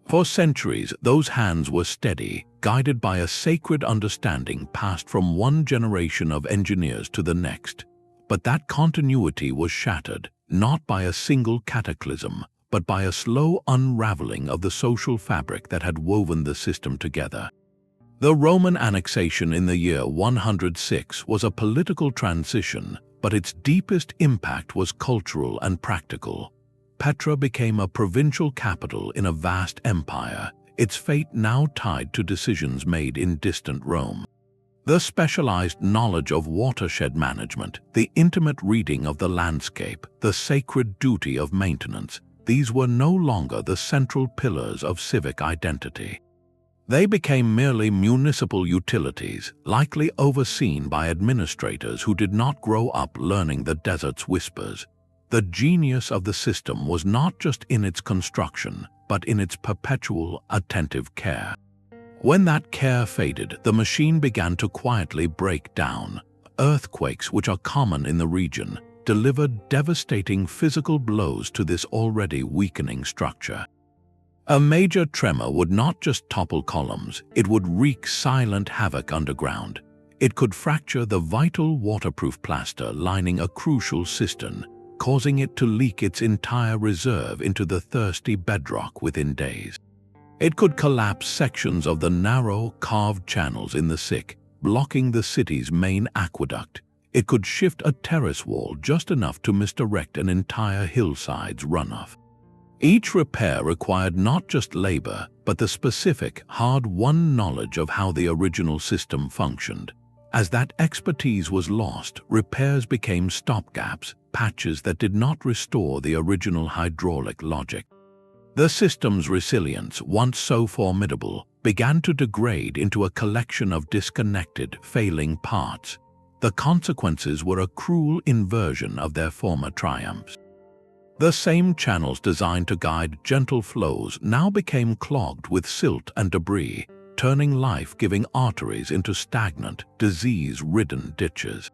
For centuries, those hands were steady, guided by a sacred understanding passed from one generation of engineers to the next. But that continuity was shattered, not by a single cataclysm, but by a slow unraveling of the social fabric that had woven the system together. The Roman annexation in the year 106 was a political transition, but its deepest impact was cultural and practical. Petra became a provincial capital in a vast empire, its fate now tied to decisions made in distant Rome. The specialized knowledge of watershed management, the intimate reading of the landscape, the sacred duty of maintenance, these were no longer the central pillars of civic identity. They became merely municipal utilities, likely overseen by administrators who did not grow up learning the desert's whispers. The genius of the system was not just in its construction, but in its perpetual, attentive care. When that care faded, the machine began to quietly break down. Earthquakes, which are common in the region, delivered devastating physical blows to this already weakening structure. A major tremor would not just topple columns, it would wreak silent havoc underground. It could fracture the vital waterproof plaster lining a crucial cistern, causing it to leak its entire reserve into the thirsty bedrock within days. It could collapse sections of the narrow, carved channels in the Sick, blocking the city's main aqueduct. It could shift a terrace wall just enough to misdirect an entire hillside's runoff. Each repair required not just labor, but the specific, hard-won knowledge of how the original system functioned. As that expertise was lost, repairs became stopgaps, patches that did not restore the original hydraulic logic. The system's resilience, once so formidable, began to degrade into a collection of disconnected, failing parts. The consequences were a cruel inversion of their former triumphs. The same channels designed to guide gentle flows now became clogged with silt and debris, turning life-giving arteries into stagnant, disease-ridden ditches.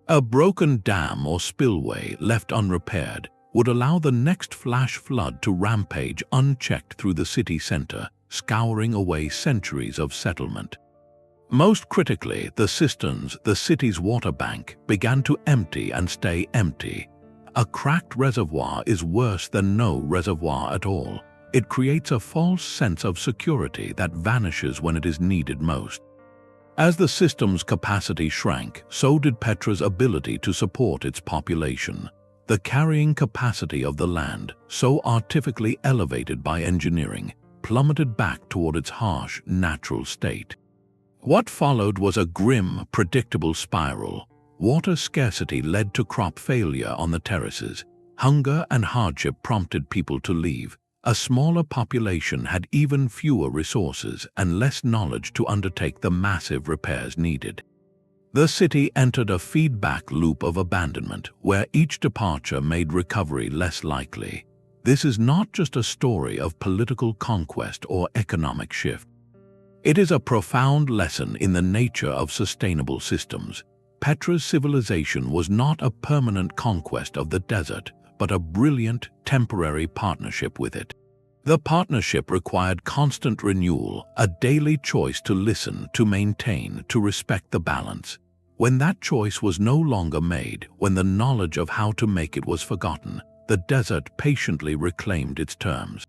A broken dam or spillway left unrepaired would allow the next flash flood to rampage unchecked through the city center, scouring away centuries of settlement. Most critically, the cisterns, the city's water bank, began to empty and stay empty. A cracked reservoir is worse than no reservoir at all. It creates a false sense of security that vanishes when it is needed most. As the system's capacity shrank, so did Petra's ability to support its population. The carrying capacity of the land, so artificially elevated by engineering, plummeted back toward its harsh, natural state. What followed was a grim, predictable spiral. Water scarcity led to crop failure on the terraces. Hunger and hardship prompted people to leave. A smaller population had even fewer resources and less knowledge to undertake the massive repairs needed. The city entered a feedback loop of abandonment, where each departure made recovery less likely. This is not just a story of political conquest or economic shift. It is a profound lesson in the nature of sustainable systems. Petra's civilization was not a permanent conquest of the desert, but a brilliant, temporary partnership with it. The partnership required constant renewal, a daily choice to listen, to maintain, to respect the balance. When that choice was no longer made, when the knowledge of how to make it was forgotten, the desert patiently reclaimed its terms.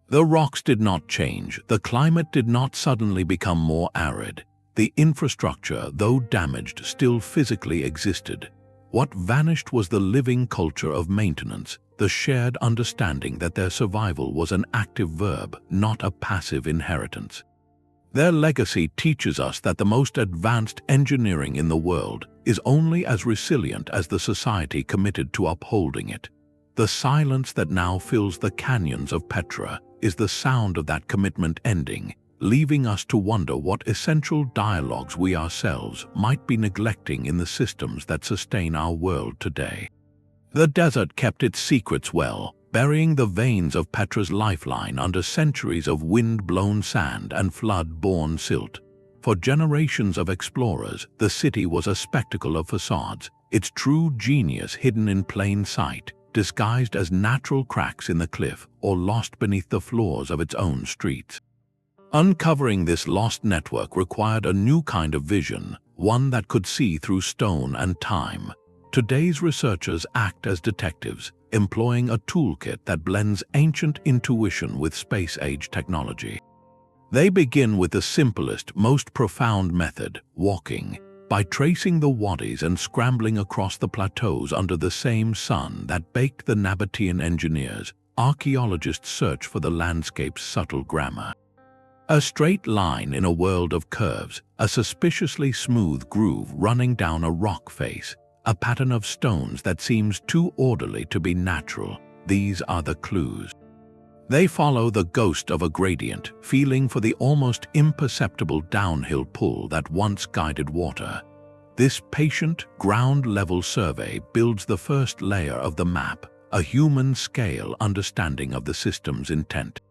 The rocks did not change, the climate did not suddenly become more arid. The infrastructure, though damaged, still physically existed. What vanished was the living culture of maintenance, the shared understanding that their survival was an active verb, not a passive inheritance. Their legacy teaches us that the most advanced engineering in the world is only as resilient as the society committed to upholding it. The silence that now fills the canyons of Petra is the sound of that commitment ending, leaving us to wonder what essential dialogues we ourselves might be neglecting in the systems that sustain our world today. The desert kept its secrets well, burying the veins of Petra's lifeline under centuries of wind-blown sand and flood-borne silt. For generations of explorers, the city was a spectacle of facades, its true genius hidden in plain sight, disguised as natural cracks in the cliff or lost beneath the floors of its own streets. Uncovering this lost network required a new kind of vision, one that could see through stone and time. Today's researchers act as detectives, employing a toolkit that blends ancient intuition with space-age technology. They begin with the simplest, most profound method, walking, by tracing the wadis and scrambling across the plateaus under the same sun that baked the Nabataean engineers. Archaeologists search for the landscape's subtle grammar. A straight line in a world of curves, a suspiciously smooth groove running down a rock face, a pattern of stones that seems too orderly to be natural. These are the clues. They follow the ghost of a gradient, feeling for the almost imperceptible downhill pull that once guided water. This patient, ground-level survey builds the first layer of the map, a human-scale understanding of the system's intent.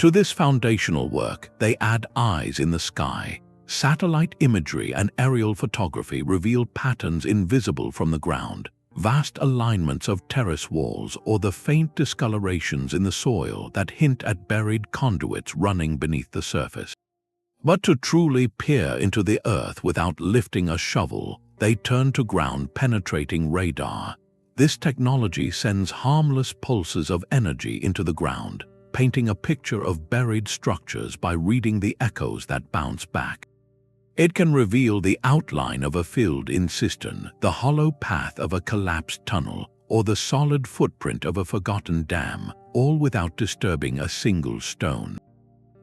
To this foundational work, they add eyes in the sky. Satellite imagery and aerial photography reveal patterns invisible from the ground, vast alignments of terrace walls or the faint discolorations in the soil that hint at buried conduits running beneath the surface. But to truly peer into the earth without lifting a shovel, they turn to ground-penetrating radar. This technology sends harmless pulses of energy into the ground, painting a picture of buried structures by reading the echoes that bounce back. It can reveal the outline of a filled-in cistern, the hollow path of a collapsed tunnel, or the solid footprint of a forgotten dam, all without disturbing a single stone.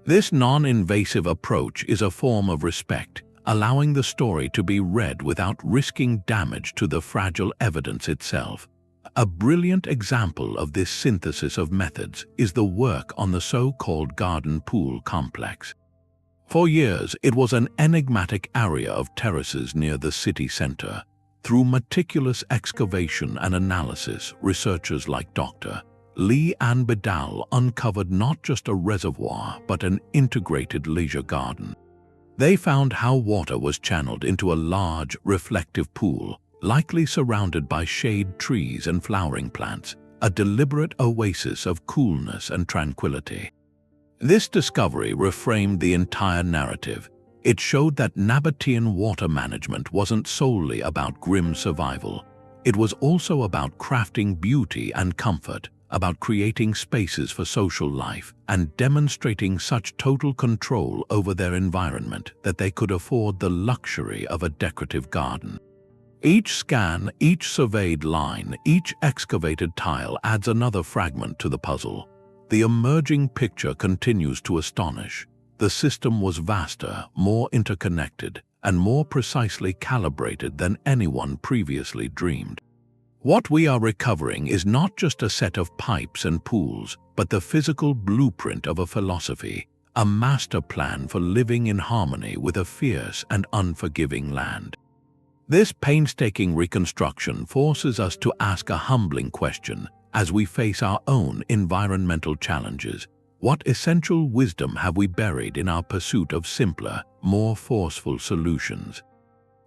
This non-invasive approach is a form of respect, allowing the story to be read without risking damage to the fragile evidence itself. A brilliant example of this synthesis of methods is the work on the so-called Garden Pool complex. For years, it was an enigmatic area of terraces near the city center. Through meticulous excavation and analysis, researchers like Dr. Lee and Bedal uncovered not just a reservoir but an integrated leisure garden. They found how water was channeled into a large, reflective pool, likely surrounded by shade trees and flowering plants, a deliberate oasis of coolness and tranquility. This discovery reframed the entire narrative. It showed that Nabataean water management wasn't solely about grim survival. It was also about crafting beauty and comfort, about creating spaces for social life, and demonstrating such total control over their environment that they could afford the luxury of a decorative garden. Each scan, each surveyed line, each excavated tile adds another fragment to the puzzle. The emerging picture continues to astonish. The system was vaster, more interconnected, and more precisely calibrated than anyone previously dreamed. What we are recovering is not just a set of pipes and pools, but the physical blueprint of a philosophy, a master plan for living in harmony with a fierce and unforgiving land. This painstaking reconstruction forces us to ask a humbling question as we face our own environmental challenges. What essential wisdom have we buried in our pursuit of simpler, more forceful solutions?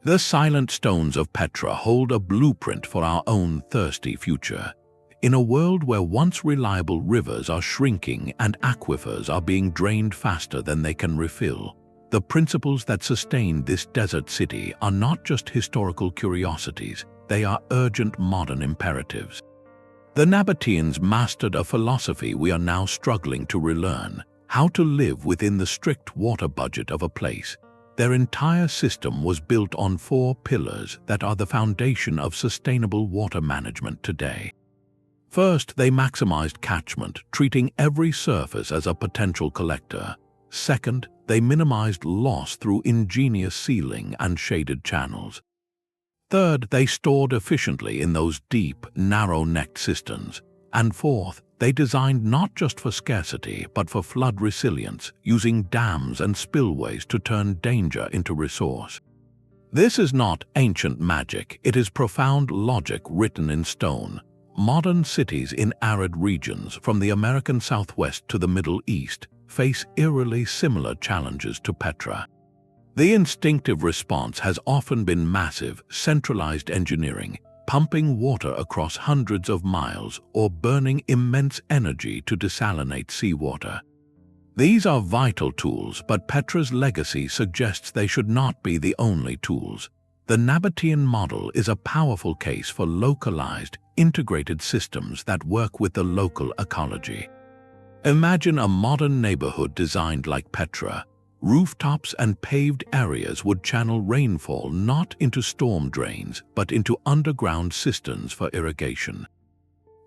The silent stones of Petra hold a blueprint for our own thirsty future. In a world where once reliable rivers are shrinking and aquifers are being drained faster than they can refill, the principles that sustain this desert city are not just historical curiosities, they are urgent modern imperatives. The Nabataeans mastered a philosophy we are now struggling to relearn: how to live within the strict water budget of a place. Their entire system was built on 4 pillars that are the foundation of sustainable water management today. First, they maximized catchment, treating every surface as a potential collector. Second, they minimized loss through ingenious sealing and shaded channels. Third, they stored efficiently in those deep, narrow-necked cisterns. And fourth, they designed not just for scarcity but for flood resilience, using dams and spillways to turn danger into resource. This is not ancient magic, it is profound logic written in stone. Modern cities in arid regions, from the American Southwest to the Middle East, face eerily similar challenges to Petra. The instinctive response has often been massive, centralized engineering, pumping water across hundreds of miles or burning immense energy to desalinate seawater. These are vital tools, but Petra's legacy suggests they should not be the only tools. The Nabataean model is a powerful case for localized, integrated systems that work with the local ecology. Imagine a modern neighborhood designed like Petra. Rooftops and paved areas would channel rainfall not into storm drains, but into underground cisterns for irrigation.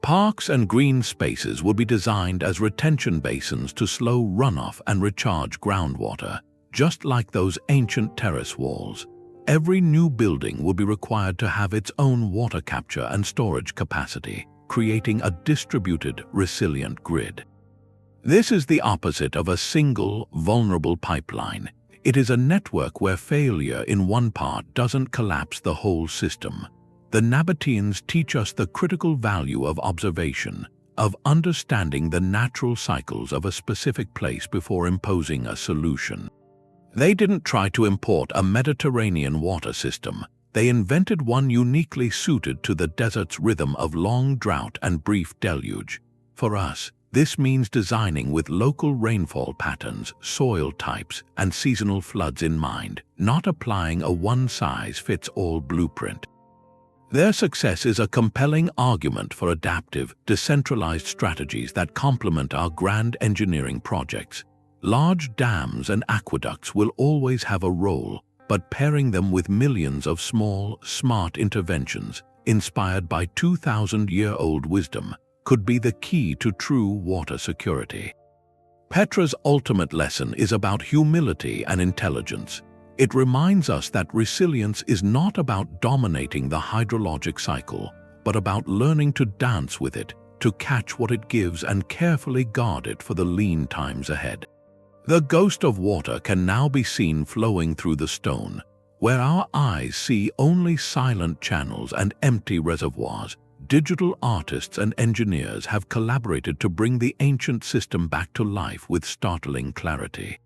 Parks and green spaces would be designed as retention basins to slow runoff and recharge groundwater, just like those ancient terrace walls. Every new building would be required to have its own water capture and storage capacity, creating a distributed, resilient grid. This is the opposite of a single, vulnerable pipeline. It is a network where failure in one part doesn't collapse the whole system. The Nabataeans teach us the critical value of observation, of understanding the natural cycles of a specific place before imposing a solution. They didn't try to import a Mediterranean water system. They invented one uniquely suited to the desert's rhythm of long drought and brief deluge. For us, this means designing with local rainfall patterns, soil types, and seasonal floods in mind, not applying a one-size-fits-all blueprint. Their success is a compelling argument for adaptive, decentralized strategies that complement our grand engineering projects. Large dams and aqueducts will always have a role, but pairing them with millions of small, smart interventions, inspired by 2,000-year-old wisdom, could be the key to true water security. Petra's ultimate lesson is about humility and intelligence. It reminds us that resilience is not about dominating the hydrologic cycle, but about learning to dance with it, to catch what it gives and carefully guard it for the lean times ahead. The ghost of water can now be seen flowing through the stone, Where our eyes see only silent channels and empty reservoirs, digital artists and engineers have collaborated to bring the ancient system back to life with startling clarity.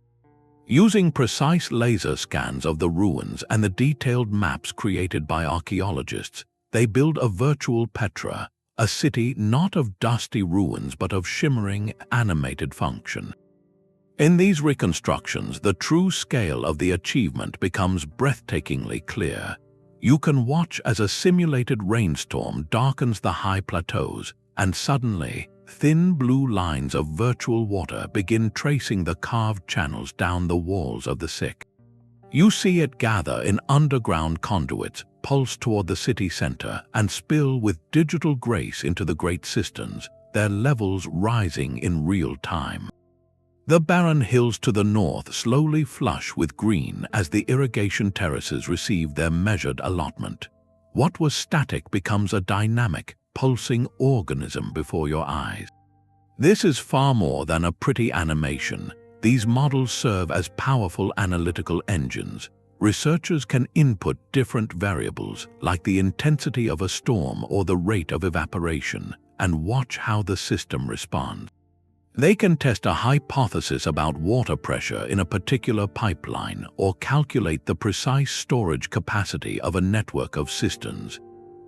Using precise laser scans of the ruins and the detailed maps created by archaeologists, they build a virtual Petra, a city not of dusty ruins but of shimmering, animated function. In these reconstructions, the true scale of the achievement becomes breathtakingly clear. You can watch as a simulated rainstorm darkens the high plateaus, and suddenly, thin blue lines of virtual water begin tracing the carved channels down the walls of the sick. You see it gather in underground conduits, pulse toward the city center, and spill with digital grace into the great cisterns, their levels rising in real time. The barren hills to the north slowly flush with green as the irrigation terraces receive their measured allotment. What was static becomes a dynamic, pulsing organism before your eyes. This is far more than a pretty animation. These models serve as powerful analytical engines. Researchers can input different variables, like the intensity of a storm or the rate of evaporation, and watch how the system responds. They can test a hypothesis about water pressure in a particular pipeline or calculate the precise storage capacity of a network of cisterns.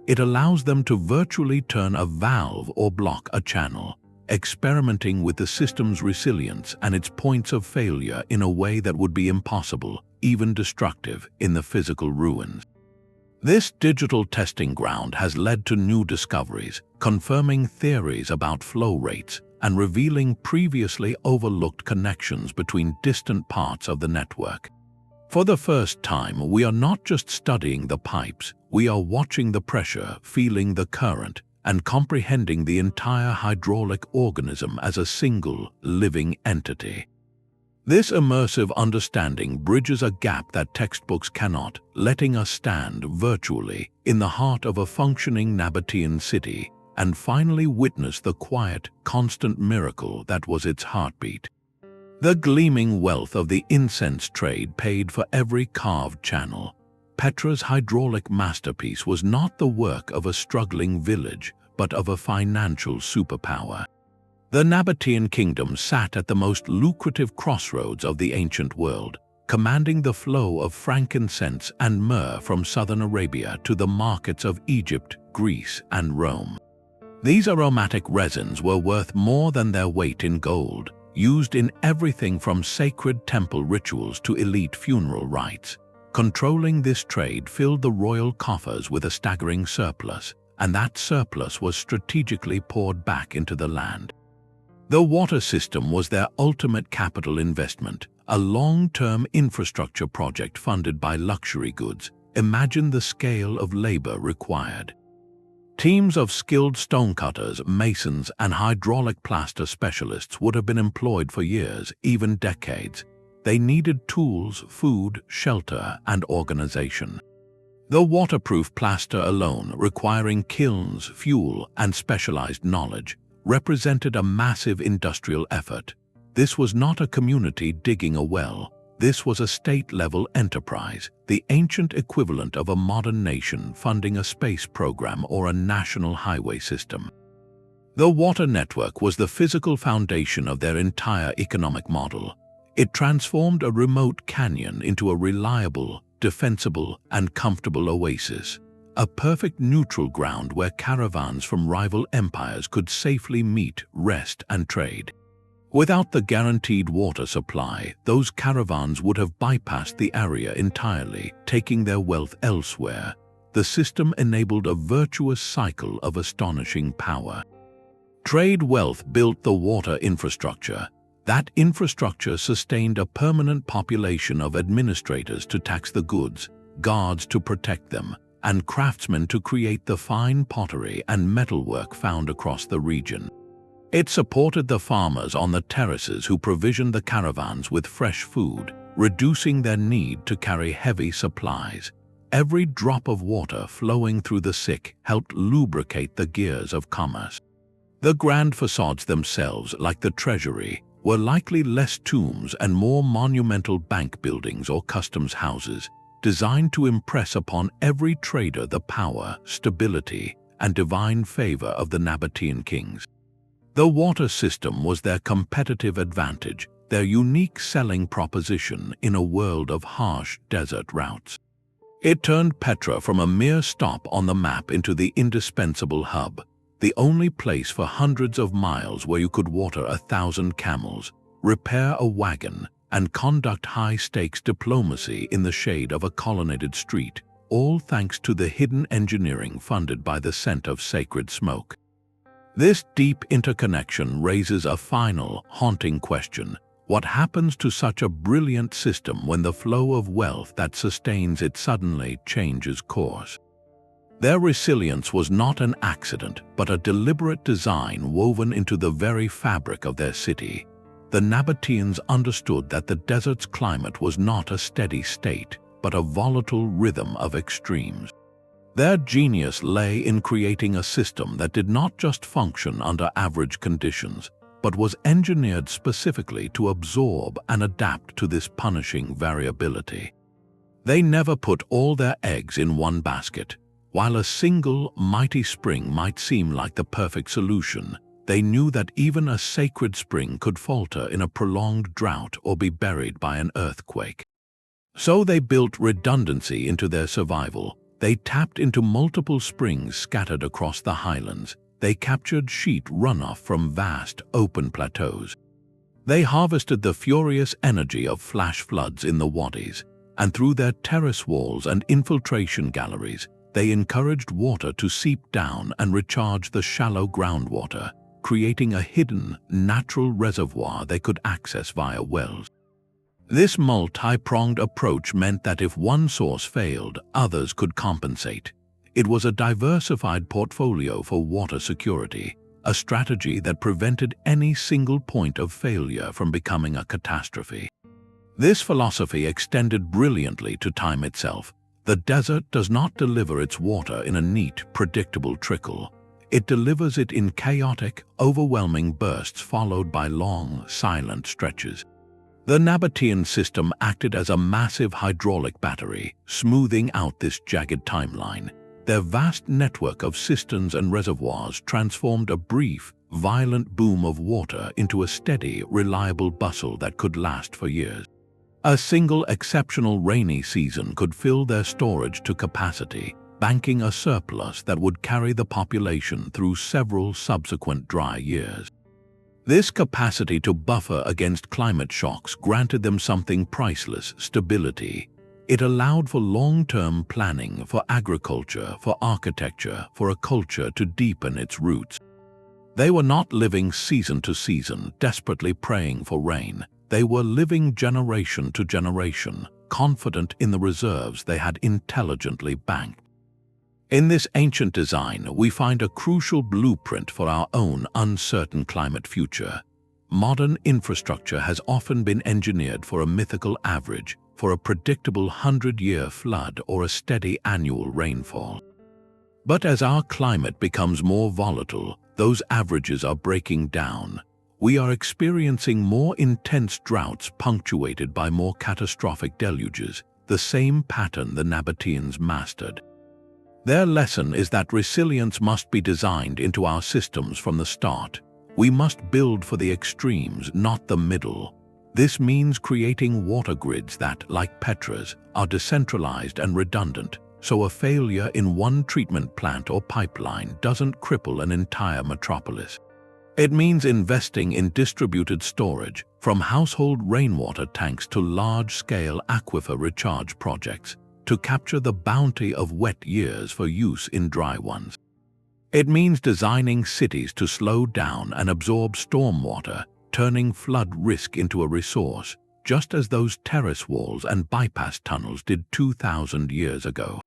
It allows them to virtually turn a valve or block a channel, experimenting with the system's resilience and its points of failure in a way that would be impossible, even destructive, in the physical ruins. This digital testing ground has led to new discoveries, confirming theories about flow rates and revealing previously overlooked connections between distant parts of the network. For the first time, we are not just studying the pipes, we are watching the pressure, feeling the current, and comprehending the entire hydraulic organism as a single, living entity. This immersive understanding bridges a gap that textbooks cannot, letting us stand virtually in the heart of a functioning Nabataean city and finally witness the quiet, constant miracle that was its heartbeat. The gleaming wealth of the incense trade paid for every carved channel. Petra's hydraulic masterpiece was not the work of a struggling village, but of a financial superpower. The Nabataean kingdom sat at the most lucrative crossroads of the ancient world, commanding the flow of frankincense and myrrh from southern Arabia to the markets of Egypt, Greece, and Rome. These aromatic resins were worth more than their weight in gold, used in everything from sacred temple rituals to elite funeral rites. Controlling this trade filled the royal coffers with a staggering surplus, and that surplus was strategically poured back into the land. The water system was their ultimate capital investment, a long-term infrastructure project funded by luxury goods. Imagine the scale of labor required. Teams of skilled stonecutters, masons, and hydraulic plaster specialists would have been employed for years, even decades. They needed tools, food, shelter, and organization. The waterproof plaster alone, requiring kilns, fuel, and specialized knowledge, represented a massive industrial effort. This was not a community digging a well. This was a state-level enterprise, the ancient equivalent of a modern nation funding a space program or a national highway system. The water network was the physical foundation of their entire economic model. It transformed a remote canyon into a reliable, defensible, and comfortable oasis, a perfect neutral ground where caravans from rival empires could safely meet, rest, and trade. Without the guaranteed water supply, those caravans would have bypassed the area entirely, taking their wealth elsewhere. The system enabled a virtuous cycle of astonishing power. Trade wealth built the water infrastructure. That infrastructure sustained a permanent population of administrators to tax the goods, guards to protect them, and craftsmen to create the fine pottery and metalwork found across the region. It supported the farmers on the terraces who provisioned the caravans with fresh food, reducing their need to carry heavy supplies. Every drop of water flowing through the sick helped lubricate the gears of commerce. The grand facades themselves, like the treasury, were likely less tombs and more monumental bank buildings or customs houses, designed to impress upon every trader the power, stability, and divine favor of the Nabataean kings. The water system was their competitive advantage, their unique selling proposition in a world of harsh desert routes. It turned Petra from a mere stop on the map into the indispensable hub, the only place for hundreds of miles where you could water 1,000 camels, repair a wagon, and conduct high-stakes diplomacy in the shade of a colonnaded street, all thanks to the hidden engineering funded by the scent of sacred smoke. This deep interconnection raises a final, haunting question. What happens to such a brilliant system when the flow of wealth that sustains it suddenly changes course? Their resilience was not an accident, but a deliberate design woven into the very fabric of their city. The Nabataeans understood that the desert's climate was not a steady state, but a volatile rhythm of extremes. Their genius lay in creating a system that did not just function under average conditions, but was engineered specifically to absorb and adapt to this punishing variability. They never put all their eggs in one basket. While a single, mighty spring might seem like the perfect solution, they knew that even a sacred spring could falter in a prolonged drought or be buried by an earthquake. So they built redundancy into their survival. They tapped into multiple springs scattered across the highlands. They captured sheet runoff from vast, open plateaus. They harvested the furious energy of flash floods in the wadis, and through their terrace walls and infiltration galleries, they encouraged water to seep down and recharge the shallow groundwater, creating a hidden, natural reservoir they could access via wells. This multi-pronged approach meant that if one source failed, others could compensate. It was a diversified portfolio for water security, a strategy that prevented any single point of failure from becoming a catastrophe. This philosophy extended brilliantly to time itself. The desert does not deliver its water in a neat, predictable trickle. It delivers it in chaotic, overwhelming bursts followed by long, silent stretches. The Nabataean system acted as a massive hydraulic battery, smoothing out this jagged timeline. Their vast network of cisterns and reservoirs transformed a brief, violent boom of water into a steady, reliable bustle that could last for years. A single exceptional rainy season could fill their storage to capacity, banking a surplus that would carry the population through several subsequent dry years. This capacity to buffer against climate shocks granted them something priceless: stability. It allowed for long-term planning, for agriculture, for architecture, for a culture to deepen its roots. They were not living season to season, desperately praying for rain. They were living generation to generation, confident in the reserves they had intelligently banked. In this ancient design, we find a crucial blueprint for our own uncertain climate future. Modern infrastructure has often been engineered for a mythical average, for a predictable 100-year flood or a steady annual rainfall. But as our climate becomes more volatile, those averages are breaking down. We are experiencing more intense droughts punctuated by more catastrophic deluges, the same pattern the Nabataeans mastered. Their lesson is that resilience must be designed into our systems from the start. We must build for the extremes, not the middle. This means creating water grids that, like Petra's, are decentralized and redundant, so a failure in one treatment plant or pipeline doesn't cripple an entire metropolis. It means investing in distributed storage, from household rainwater tanks to large-scale aquifer recharge projects, to capture the bounty of wet years for use in dry ones. It means designing cities to slow down and absorb stormwater, turning flood risk into a resource, just as those terrace walls and bypass tunnels did 2,000 years ago.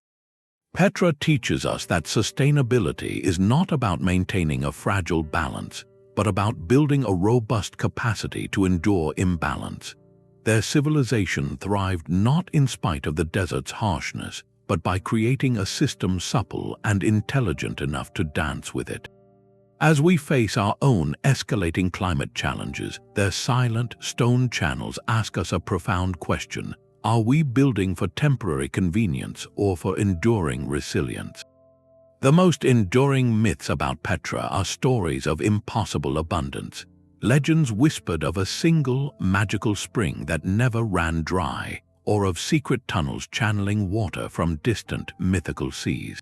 Petra teaches us that sustainability is not about maintaining a fragile balance, but about building a robust capacity to endure imbalance. Their civilization thrived not in spite of the desert's harshness, but by creating a system supple and intelligent enough to dance with it. As we face our own escalating climate challenges, their silent, stone channels ask us a profound question: Are we building for temporary convenience or for enduring resilience? The most enduring myths about Petra are stories of impossible abundance, legends whispered of a single magical spring that never ran dry, or of secret tunnels channeling water from distant mythical seas.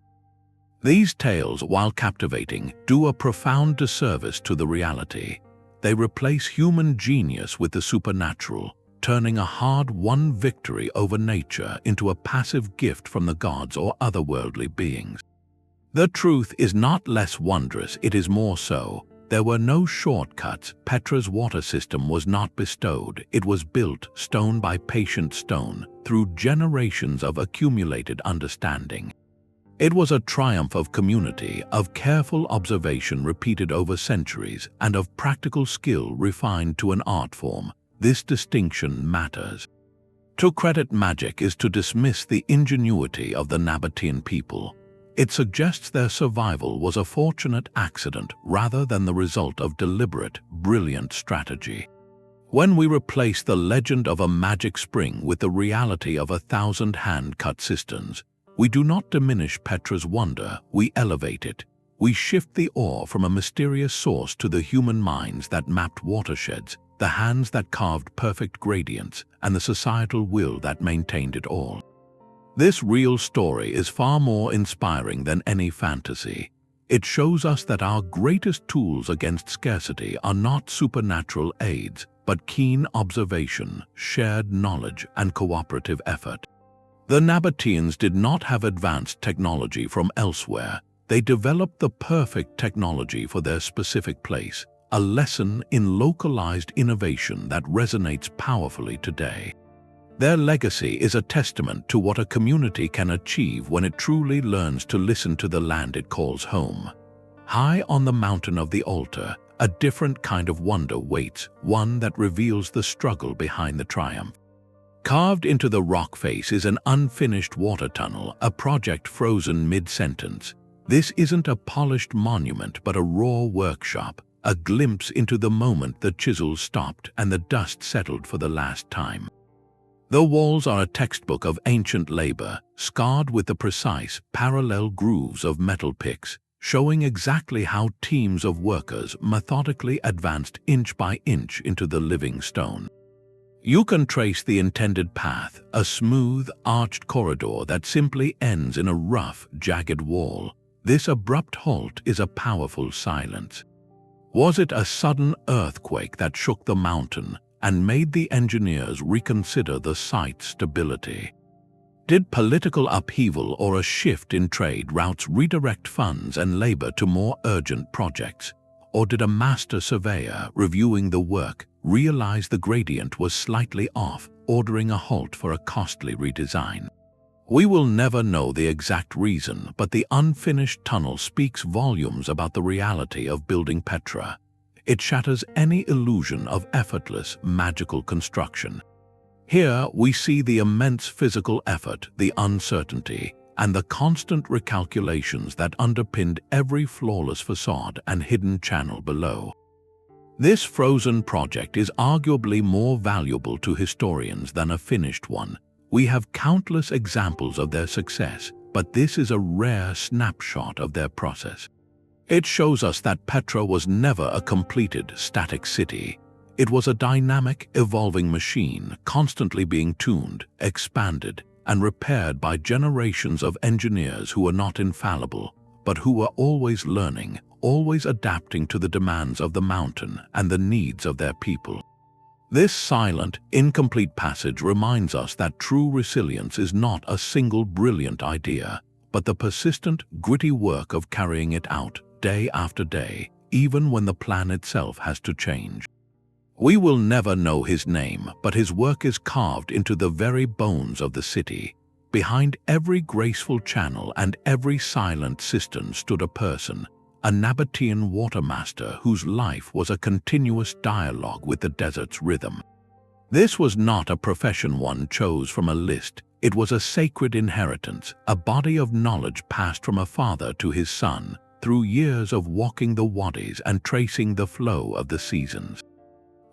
These tales, while captivating, do a profound disservice to the reality. They replace human genius with the supernatural, turning a hard-won victory over nature into a passive gift from the gods or otherworldly beings. The truth is not less wondrous, it is more so. There were no shortcuts. Petra's water system was not bestowed. It was built stone by patient stone, through generations of accumulated understanding. It was a triumph of community, of careful observation repeated over centuries, and of practical skill refined to an art form. This distinction matters. To credit magic is to dismiss the ingenuity of the Nabataean people. It suggests their survival was a fortunate accident rather than the result of deliberate, brilliant strategy. When we replace the legend of a magic spring with the reality of 1,000 hand-cut cisterns, we do not diminish Petra's wonder, we elevate it. We shift the awe from a mysterious source to the human minds that mapped watersheds, the hands that carved perfect gradients, and the societal will that maintained it all. This real story is far more inspiring than any fantasy. It shows us that our greatest tools against scarcity are not supernatural aids, but keen observation, shared knowledge, and cooperative effort. The Nabataeans did not have advanced technology from elsewhere. They developed the perfect technology for their specific place, a lesson in localized innovation that resonates powerfully today. Their legacy is a testament to what a community can achieve when it truly learns to listen to the land it calls home. High on the mountain of the altar, a different kind of wonder waits, one that reveals the struggle behind the triumph. Carved into the rock face is an unfinished water tunnel, a project frozen mid-sentence. This isn't a polished monument but a raw workshop, a glimpse into the moment the chisel stopped and the dust settled for the last time. The walls are a textbook of ancient labor, scarred with the precise, parallel grooves of metal picks, showing exactly how teams of workers methodically advanced inch by inch into the living stone. You can trace the intended path, a smooth, arched corridor that simply ends in a rough, jagged wall. This abrupt halt is a powerful silence. Was it a sudden earthquake that shook the mountain and made the engineers reconsider the site's stability? Did political upheaval or a shift in trade routes redirect funds and labor to more urgent projects? Or did a master surveyor, reviewing the work, realize the gradient was slightly off, ordering a halt for a costly redesign? We will never know the exact reason, but the unfinished tunnel speaks volumes about the reality of building Petra. It shatters any illusion of effortless, magical construction. Here we see the immense physical effort, the uncertainty, and the constant recalculations that underpinned every flawless facade and hidden channel below. This frozen project is arguably more valuable to historians than a finished one. We have countless examples of their success, but this is a rare snapshot of their process. It shows us that Petra was never a completed, static city. It was a dynamic, evolving machine, constantly being tuned, expanded, and repaired by generations of engineers who were not infallible, but who were always learning, always adapting to the demands of the mountain and the needs of their people. This silent, incomplete passage reminds us that true resilience is not a single brilliant idea, but the persistent, gritty work of carrying it out day after day, even when the plan itself has to change. We will never know his name, but his work is carved into the very bones of the city. Behind every graceful channel and every silent cistern stood a person, a Nabataean watermaster whose life was a continuous dialogue with the desert's rhythm. This was not a profession one chose from a list. It was a sacred inheritance, a body of knowledge passed from a father to his son, through years of walking the wadis and tracing the flow of the seasons.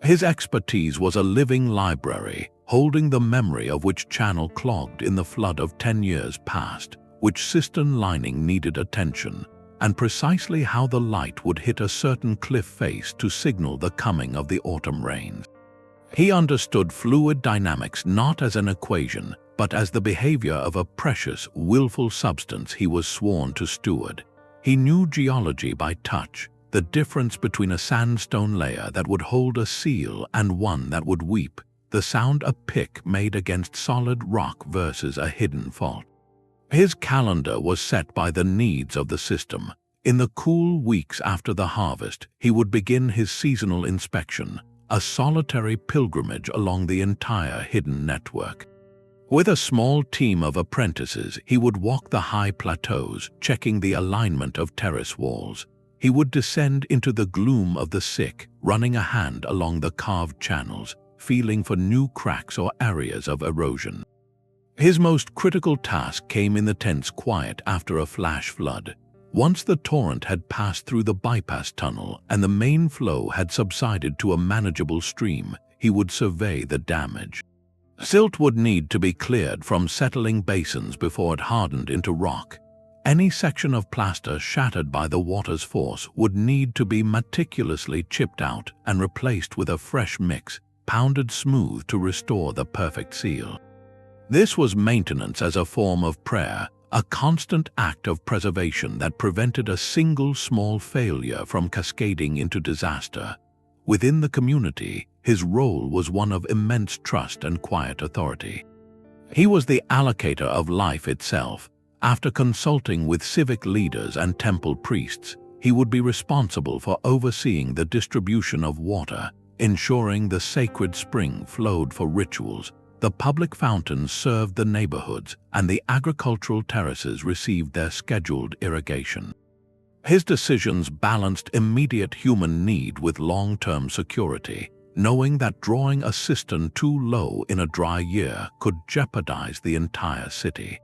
His expertise was a living library, holding the memory of which channel clogged in the flood of 10 years past, which cistern lining needed attention, and precisely how the light would hit a certain cliff face to signal the coming of the autumn rains. He understood fluid dynamics not as an equation, but as the behavior of a precious, willful substance he was sworn to steward. He knew geology by touch, the difference between a sandstone layer that would hold a seal and one that would weep, the sound a pick made against solid rock versus a hidden fault. His calendar was set by the needs of the system. In the cool weeks after the harvest, he would begin his seasonal inspection, a solitary pilgrimage along the entire hidden network. With a small team of apprentices, he would walk the high plateaus, checking the alignment of terrace walls. He would descend into the gloom of the sick, running a hand along the carved channels, feeling for new cracks or areas of erosion. His most critical task came in the tense quiet after a flash flood. Once the torrent had passed through the bypass tunnel and the main flow had subsided to a manageable stream, he would survey the damage. Silt would need to be cleared from settling basins before it hardened into rock. Any section of plaster shattered by the water's force would need to be meticulously chipped out and replaced with a fresh mix, pounded smooth to restore the perfect seal. This was maintenance as a form of prayer, a constant act of preservation that prevented a single small failure from cascading into disaster. Within the community, his role was one of immense trust and quiet authority. He was the allocator of life itself. After consulting with civic leaders and temple priests, he would be responsible for overseeing the distribution of water, ensuring the sacred spring flowed for rituals, the public fountains served the neighborhoods, and the agricultural terraces received their scheduled irrigation. His decisions balanced immediate human need with long-term security, knowing that drawing a cistern too low in a dry year could jeopardize the entire city.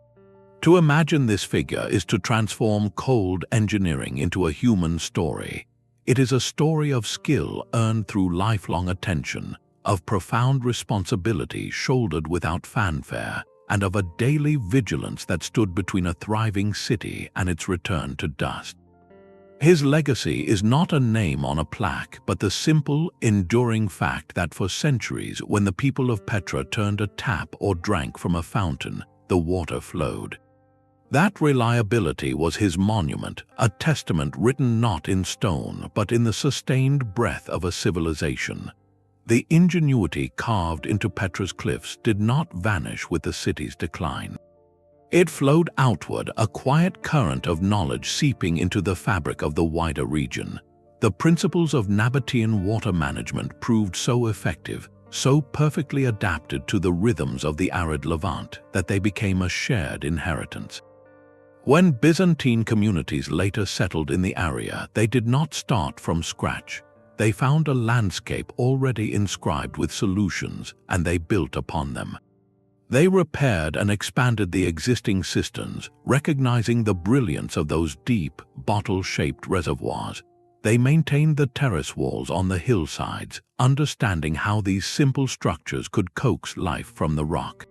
To imagine this figure is to transform cold engineering into a human story. It is a story of skill earned through lifelong attention, of profound responsibility shouldered without fanfare, and of a daily vigilance that stood between a thriving city and its return to dust. His legacy is not a name on a plaque, but the simple, enduring fact that for centuries, when the people of Petra turned a tap or drank from a fountain, the water flowed. That reliability was his monument, a testament written not in stone, but in the sustained breath of a civilization. The ingenuity carved into Petra's cliffs did not vanish with the city's decline. It flowed outward, a quiet current of knowledge seeping into the fabric of the wider region. The principles of Nabataean water management proved so effective, so perfectly adapted to the rhythms of the arid Levant, that they became a shared inheritance. When Byzantine communities later settled in the area, they did not start from scratch. They found a landscape already inscribed with solutions, and they built upon them. They repaired and expanded the existing cisterns, recognizing the brilliance of those deep, bottle-shaped reservoirs. They maintained the terrace walls on the hillsides, understanding how these simple structures could coax life from the rock.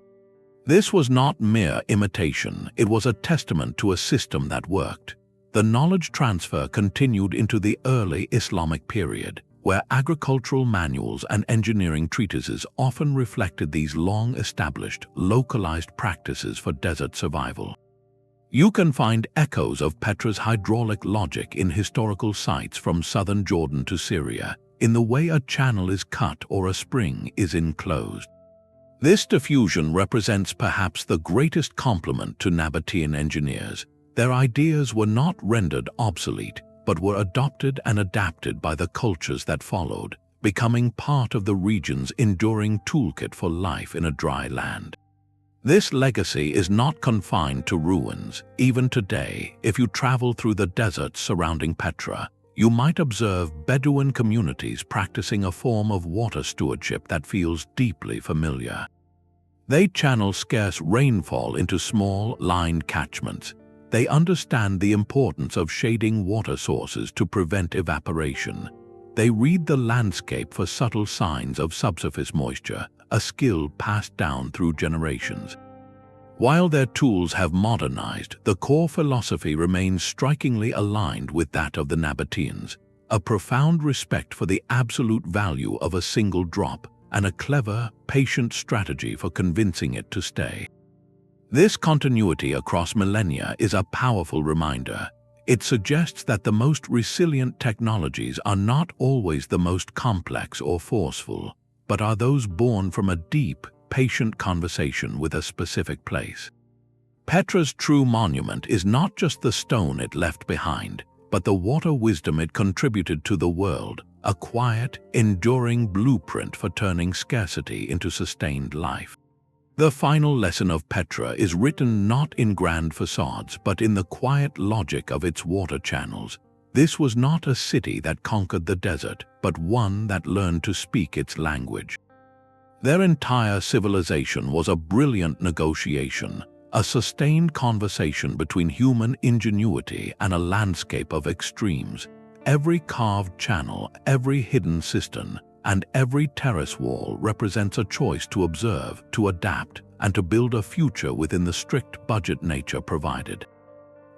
This was not mere imitation, it was a testament to a system that worked. The knowledge transfer continued into the early Islamic period, where agricultural manuals and engineering treatises often reflected these long-established, localized practices for desert survival. You can find echoes of Petra's hydraulic logic in historical sites from southern Jordan to Syria, in the way a channel is cut or a spring is enclosed. This diffusion represents perhaps the greatest compliment to Nabataean engineers. Their ideas were not rendered obsolete, but were adopted and adapted by the cultures that followed, becoming part of the region's enduring toolkit for life in a dry land. This legacy is not confined to ruins. Even today, if you travel through the deserts surrounding Petra, you might observe Bedouin communities practicing a form of water stewardship that feels deeply familiar. They channel scarce rainfall into small, lined catchments. They understand the importance of shading water sources to prevent evaporation. They read the landscape for subtle signs of subsurface moisture, a skill passed down through generations. While their tools have modernized, the core philosophy remains strikingly aligned with that of the Nabataeans, a profound respect for the absolute value of a single drop and a clever, patient strategy for convincing it to stay. This continuity across millennia is a powerful reminder. It suggests that the most resilient technologies are not always the most complex or forceful, but are those born from a deep, patient conversation with a specific place. Petra's true monument is not just the stone it left behind, but the water wisdom it contributed to the world, a quiet, enduring blueprint for turning scarcity into sustained life. The final lesson of Petra is written not in grand facades, but in the quiet logic of its water channels. This was not a city that conquered the desert, but one that learned to speak its language. Their entire civilization was a brilliant negotiation, a sustained conversation between human ingenuity and a landscape of extremes. Every carved channel, every hidden cistern, and every terrace wall represents a choice to observe, to adapt, and to build a future within the strict budget nature provided.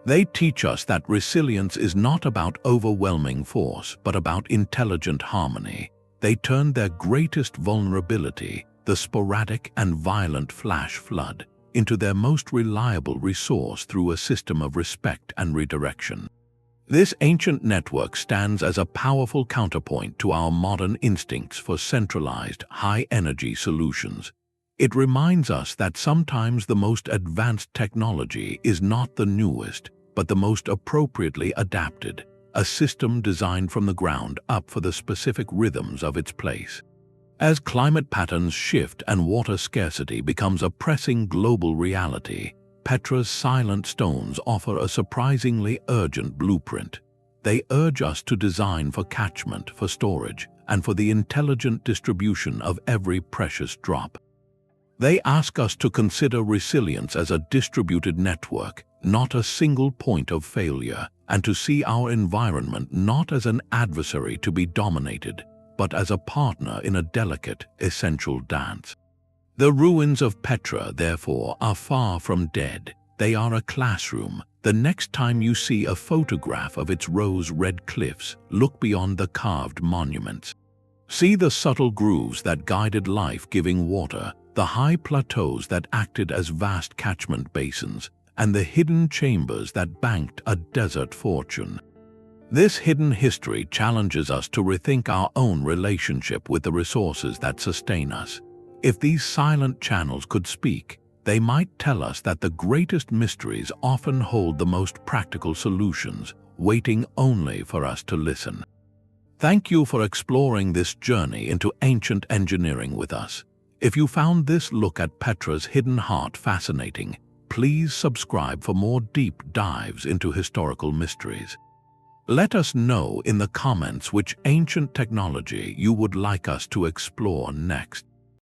They teach us that resilience is not about overwhelming force, but about intelligent harmony. They turned their greatest vulnerability, the sporadic and violent flash flood, into their most reliable resource through a system of respect and redirection. This ancient network stands as a powerful counterpoint to our modern instincts for centralized, high-energy solutions. It reminds us that sometimes the most advanced technology is not the newest, but the most appropriately adapted, a system designed from the ground up for the specific rhythms of its place. As climate patterns shift and water scarcity becomes a pressing global reality, Petra's silent stones offer a surprisingly urgent blueprint. They urge us to design for catchment, for storage, and for the intelligent distribution of every precious drop. They ask us to consider resilience as a distributed network, not a single point of failure, and to see our environment not as an adversary to be dominated, but as a partner in a delicate, essential dance. The ruins of Petra, therefore, are far from dead. They are a classroom. The next time you see a photograph of its rose-red cliffs, look beyond the carved monuments. See the subtle grooves that guided life giving water, the high plateaus that acted as vast catchment basins, and the hidden chambers that banked a desert fortune. This hidden history challenges us to rethink our own relationship with the resources that sustain us. If these silent channels could speak, they might tell us that the greatest mysteries often hold the most practical solutions, waiting only for us to listen. Thank you for exploring this journey into ancient engineering with us. If you found this look at Petra's hidden heart fascinating, please subscribe for more deep dives into historical mysteries. Let us know in the comments which ancient technology you would like us to explore next.